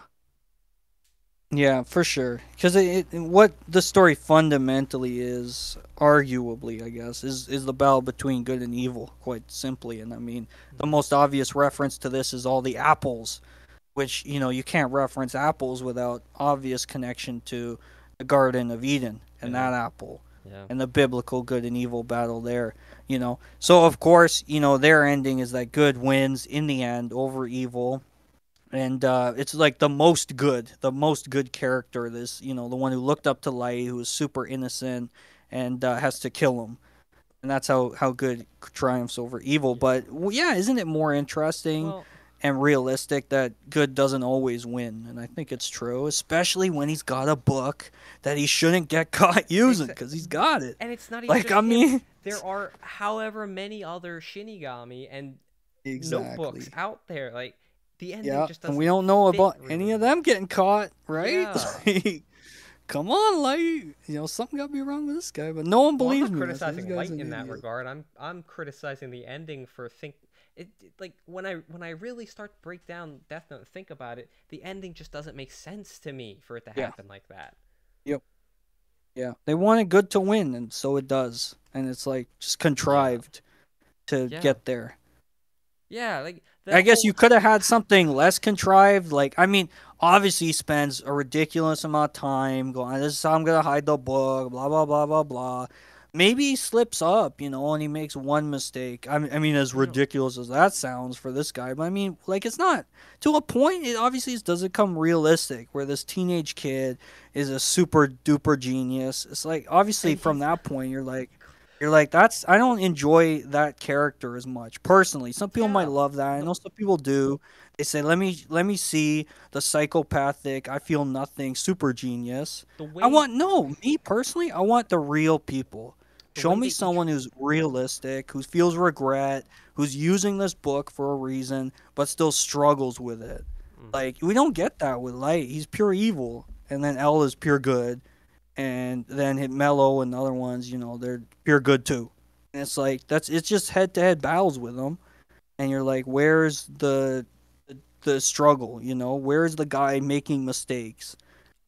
Yeah, for sure. Because what the story fundamentally is, arguably, I guess, is the battle between good and evil, quite simply. And I mean, the Mm-hmm. most obvious reference to this is all the apples, which you can't reference apples without obvious connection to the Garden of Eden and Yeah, that apple, yeah, and the biblical good and evil battle there. So of course, their ending is that good wins in the end over evil, and it's like the most good character. This, the one who looked up to light, who was super innocent, and has to kill him, and that's how good triumphs over evil. yeah. But yeah, isn't it more interesting Well, and realistic that good doesn't always win? And I think it's true, especially when he's got a book that he shouldn't get caught using because he's got it. and it's not even Like just I him. mean, There are however many other Shinigami and notebooks exactly. out there. Like the ending Yeah, just and we doesn't don't know fit about any of really. them getting caught, right? Yeah. Come on, like something got to be wrong with this guy, but no one Well, I'm believes not me. I say this criticizing guy's Light an in that idiot. regard. I'm criticizing the ending for like when I really start to break down Death Note and think about it, the ending just doesn't make sense to me for it to Yeah. happen like that. Yep. Yeah. They wanted good to win, and so it does, and it's like just Yeah. contrived to Yeah. get there. Yeah, like the I guess you whole could have had something less contrived. Like, I mean, obviously, he spends a ridiculous amount of time going, "This is how I'm gonna hide the book." Blah blah blah blah blah. maybe he slips up, and he makes one mistake. I mean, as You know, ridiculous as that sounds for this guy, but I mean, like, it's not to a point. It obviously doesn't come realistic where this teenage kid is a super duper genius. It's like obviously and from he's that point, you're like that's I don't enjoy that character as much personally. Some people might yeah. love that. I The know some people do. They say, let me see the psychopathic, I feel nothing, super genius. the I way want no, me personally, I want the real people. the Show way me they someone who's realistic, who feels yeah. regret, who's using this book for a reason, but still struggles with it. Hmm. Like, we don't get that with Light. He's pure evil, and then L is pure good, and then hit Mello and the other ones, they're pure good too. And it's like it's just head to head battles with them, and you're like, where's the struggle? Where's the guy making mistakes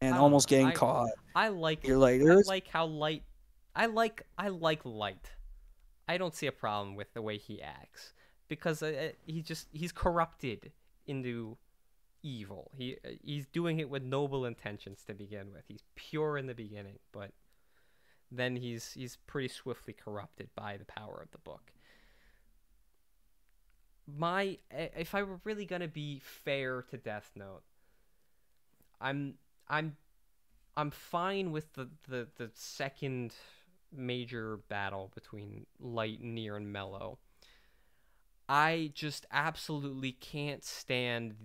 and I don't almost know. getting caught? I like You're like, I there's like how light I like light. I don't see a problem with the way he acts because he's corrupted into evil. He's doing it with noble intentions to begin with. He's pure in the beginning, but then he's pretty swiftly corrupted by the power of the book. My If I were really gonna be fair to Death Note, I'm I'm I'm fine with the second major battle between Light, Near, and Mellow. I just absolutely can't stand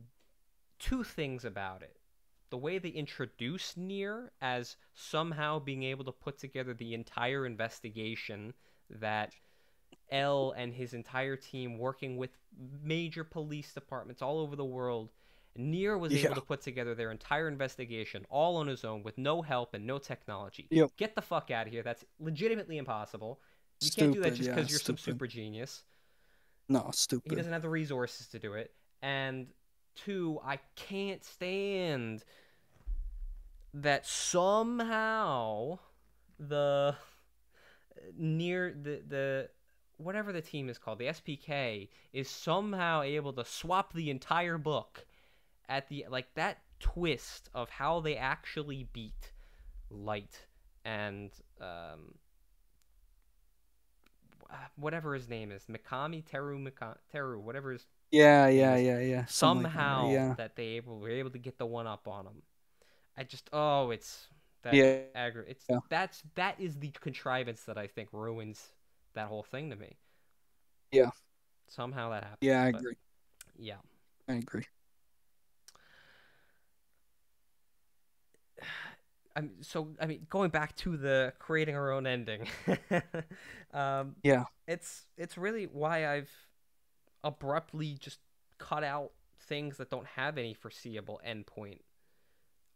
two things about it. The way they introduce Near as somehow being able to put together the entire investigation that L and his entire team working with major police departments all over the world. Near was able yeah, to put together their entire investigation all on his own with no help and no technology. yep, Get the fuck out of here. That's legitimately impossible. You can't do that stupid, just yeah, because you're some stupid. super genius. No, He stupid. doesn't have the resources to do it. And two, I can't stand that somehow the near the whatever the team is called, the SPK is somehow able to swap the entire book at the like that twist of how they actually beat Light and um whatever his name is, Teru, whatever his Yeah, name yeah, is, yeah, yeah, something like that, right? somehow Yeah, that they were able to get the one up on him. I just oh, it's that yeah, it's that is the contrivance that I think ruins that whole thing to me. yeah, Somehow that yeah. happens, I but agree. yeah. I agree. I mean, going back to the creating our own ending, um, Yeah. it's really why I've abruptly just cut out things that don't have any foreseeable endpoint,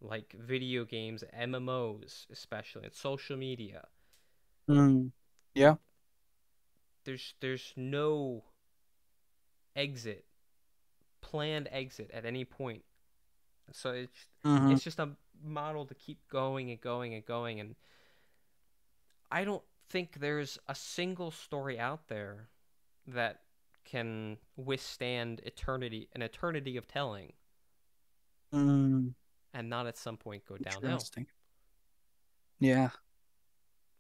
like video games, MMOs, especially, and social media. Mm. There, Yeah. there's no exit, planned exit at any point. So Mm-hmm. it's just a model to keep going and going and going, and I don't think there's a single story out there that can withstand an eternity of telling, Mm. and not at some point go downhill. Interesting. Yeah.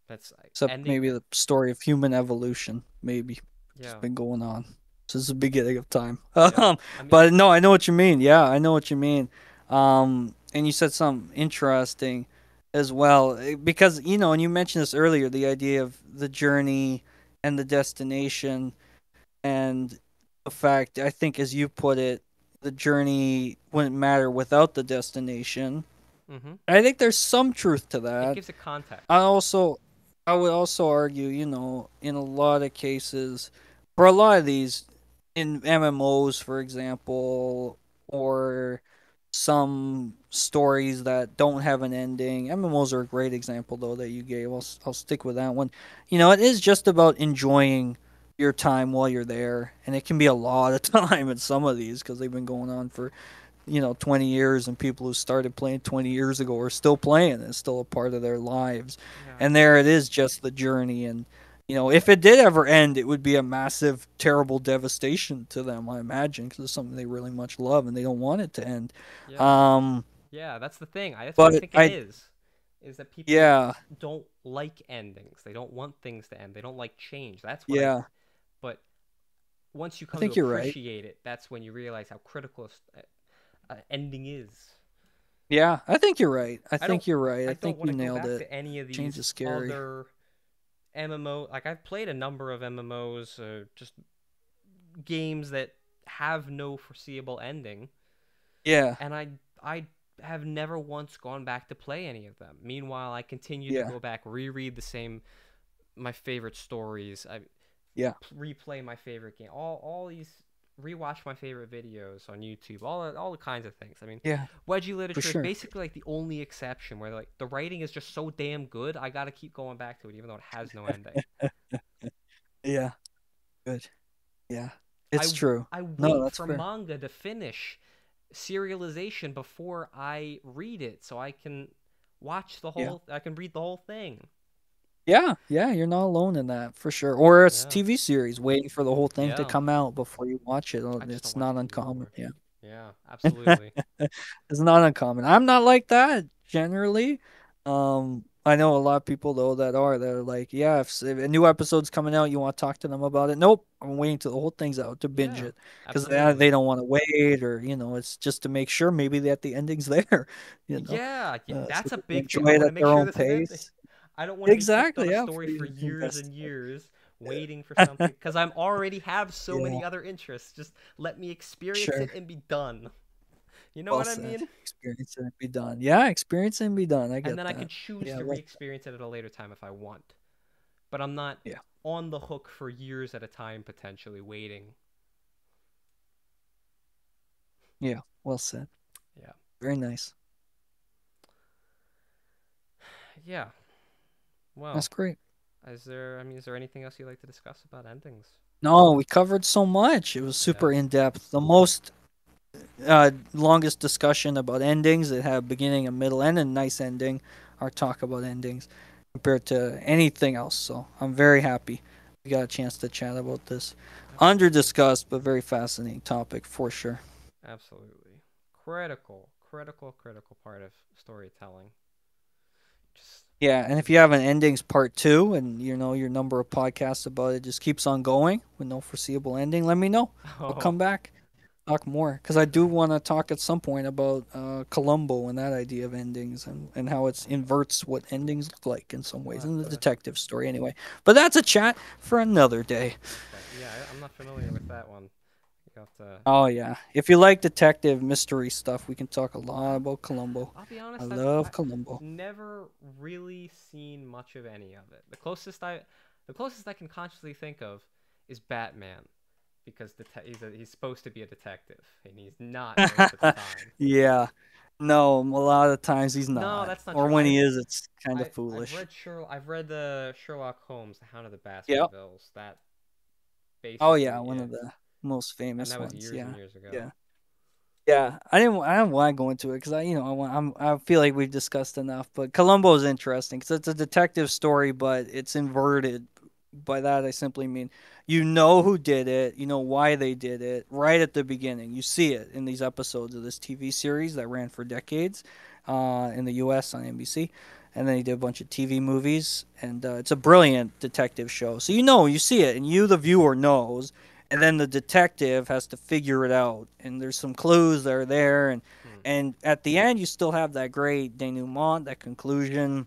That's like Except ending. maybe the story of human evolution, maybe, which has Yeah, been going on since the beginning of time. yeah. I mean, But no, I know what you mean. Yeah, I know what you mean. And you said something interesting as well, because and you mentioned this earlier, the idea of the journey and the destination, and the fact, I think, as you put it, the journey wouldn't matter without the destination. mm-hmm. I think there's some truth to It that. gives it I context. also, I would also argue, in a lot of cases, for a lot of these, in MMOs, for example, or some stories that don't have an ending. MMOs are a great example, though, that you gave. I'll stick with that one. It is just about enjoying your time while you're there, and it can be a lot of time in some of these because they've been going on for 20 years, and people who started playing 20 years ago are still playing. It's still a part of their lives. Yeah, And there it is, just the journey. And, if it did ever end, it would be a massive, terrible devastation to them, I imagine, because it's something they really much love and they don't want it to end. yeah, Um, yeah. That's the thing. That's what I but think it I, is. is that people Yeah. don't like endings. They don't want things to end. They don't like change. That's what I. Yeah. But once you I come to think you're right. appreciate it, that's when you realize how critical ending is. Yeah, I think you're right. I I don't. think you're right. I I don't think want you to go nailed back it. to any of Change these is scary. other MMO. Like I've played a number of MMOs, just games that have no foreseeable ending, Yeah. and I have never once gone back to play any of them. Meanwhile, I continue to Yeah. go back, reread the same my favorite stories. I Yeah. replay my favorite game. All these rewatch my favorite videos on YouTube. All the kinds of things. I mean, Yeah. wedgie For literature is sure. basically like the only exception where like the writing is just so damn good. I got to keep going back to it even though it has no ending. Yeah. Good. Yeah. It's I true. I No, wait that's for fair. manga to finish serialization before I read it so I can Yeah. I can read the whole thing. Yeah, yeah, you're not alone in that for sure. Or it's Yeah. TV series waiting for the whole thing to Yeah. come out before you watch it. I just don't It's watch not TV uncommon. anymore. Yeah. Yeah, absolutely. It's not uncommon. I'm not like that generally. I know a lot of people though that are. They're like, yeah, if a new episode's coming out, you want to talk to them about it. Nope, I'm waiting till the whole thing's out to binge Yeah, it because they absolutely. don't want to wait, or it's just to make sure maybe that the ending's there. Yeah, yeah, So that's a they can big thing. I enjoy it want to at make their sure own there's an ending. pace. I don't want to be hooked on Exactly. a Yeah, story for for you to years invest. and years Yeah. waiting for something because I'm already have so Yeah, many other interests. Just let me experience sure. it and be done. You know Well what I said. mean? Experience it and be done. Yeah, experience it and be done. I And get then I can that. choose Yeah, I to like that. re-experience it at a later time if I want. But I'm not Yeah. on the hook for years at a time potentially waiting. Yeah. Well said. Yeah. Very nice. Yeah. That's Well, great. is there anything else you'd like to discuss about endings? No, we covered so much. It was Yeah. super in depth. The most longest discussion about endings that have beginning, a middle, and a nice ending. Our talk about endings compared to anything else. So I'm very happy we got a chance to chat about this. Under Absolutely. discussed, but very fascinating topic for sure. Absolutely. Critical part of storytelling. Just Yeah, and if you have an endings part two, and your number of podcasts about it just keeps on going with no foreseeable ending, let me know. I'll oh, come back, talk more, because I do want to talk at some point about Columbo and that idea of endings, and how it inverts what endings look like in some we'll ways have in the to. detective story. Anyway, but that's a chat for another day. Okay. Yeah, I'm not familiar with that one. You have to. Oh yeah, if you like detective mystery stuff, we can talk a lot about Columbo. I'll be I honest. love I've Columbo. never really seen much of any of it. The closest I can consciously think of is Batman, because he's supposed to be a detective and he's not most of the time. Yeah. No, a lot of times he's No, not. that's not Or true. when he is, it's kind of I've foolish. read I've read the Sherlock Holmes, The Hound of the Yep. Baskervilles. That Oh yeah, basically one of it, the most and famous that was ones. years and Yeah. years ago. Yeah. Yeah, I didn't want to go into it because I feel like we've discussed enough. But Columbo is interesting because it's a detective story, but it's inverted. By that I simply mean you know who did it, you know why they did it right at the beginning. You see it in these episodes of this TV series that ran for decades in the U.S. on NBC, and then he did a bunch of TV movies, and it's a brilliant detective show. So you see it, and you, the viewer, knows, and then the detective has to figure it out, and there's some clues that are there, Hmm. and at the end you still have that great denouement, that conclusion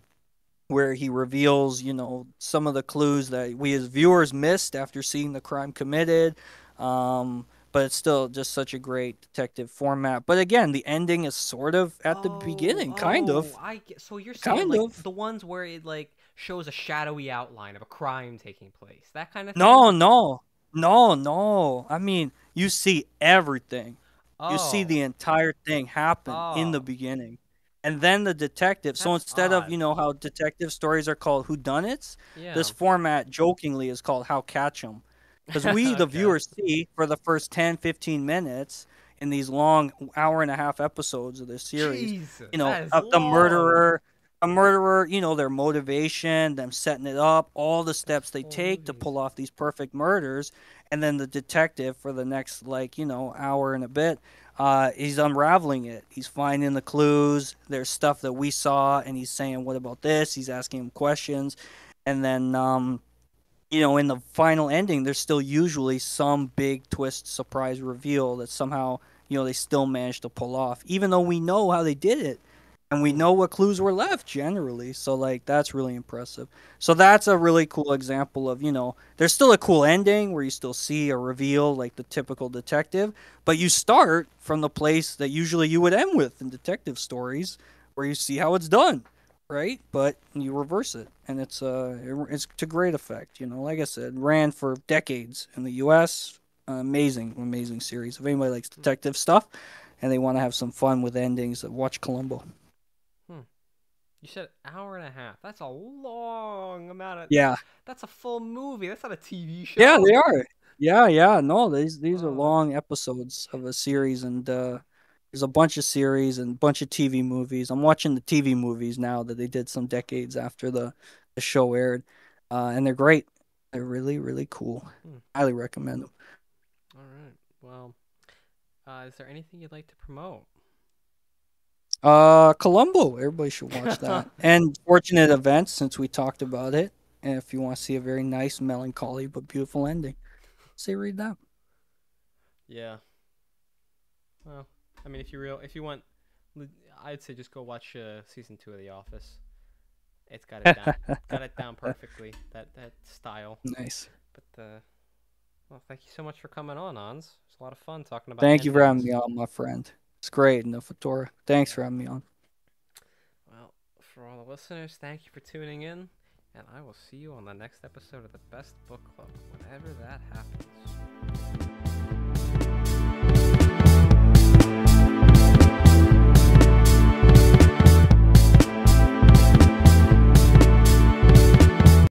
where he reveals, some of the clues that we as viewers missed after seeing the crime committed. But it's still just such a great detective format. But again, the ending is sort of at the beginning, kind Oh, of, so you're saying kind like of. the ones where it like shows a shadowy outline of a crime taking place, that kind of thing? No, no, no, no. I mean, you see everything. You see Oh, the entire thing happen in the oh, beginning. And then the detective. So that's instead of, odd. how detective stories are called whodunits, this Yeah. format jokingly is called How Catch 'em. Because we, the Okay. viewers, see for the first 10, 15 minutes in these long hour and a half episodes of this series, Jesus, that is the long. murderer. a murderer, their motivation, them setting it up, all the That's steps they full take to movies. pull off these perfect murders, and then the detective for the next hour and a bit, he's unraveling it. He's finding the clues. There's stuff that we saw, and he's saying, "What about this?" He's asking him questions, and then in the final ending, there's still usually some big twist, surprise reveal that somehow, they still managed to pull off, even though we know how they did it and we Hmm. know what clues were left generally. So, like, that's really impressive. So, that's a really cool example of, there's still a cool ending where you still see a reveal like the typical detective, but you start from the place that usually you would end with in detective stories where you see how it's done, right? But you reverse it, and it's to great effect. Like I said, ran for decades in the U.S. Amazing, amazing series. If anybody likes Hmm. detective stuff, and they want to have some fun with endings, watch Columbo. Hmm. You said hour and a half. That's a long amount of. Yeah, That's a full movie. That's not a TV yeah, show. they are. Yeah, yeah. No, these are Oh, that's. long episodes of a series, and there's a bunch of series and a bunch of TV movies. I'm watching the TV movies now that they did some decades after the show aired, and they're great. They're really, really cool. Hmm. Highly recommend them. All right. Well, is there anything you'd like to promote? Columbo. Everybody should watch that. And Fortunate Events, since we talked about it. And if you want to see a very nice, melancholy but beautiful ending, say read that. Yeah. Well, I mean, if you want, I'd say just go watch season 2 of The Office. It's got it down perfectly. That style. Nice. But well, thank you so much for coming on, Hans. It's a lot of fun talking about Thank you for having endings. me on, my friend. It's great, Nofatora. Thanks for Yeah. having me on. Well, for all the listeners, thank you for tuning in, and I will see you on the next episode of the Best Book Club, whenever that happens.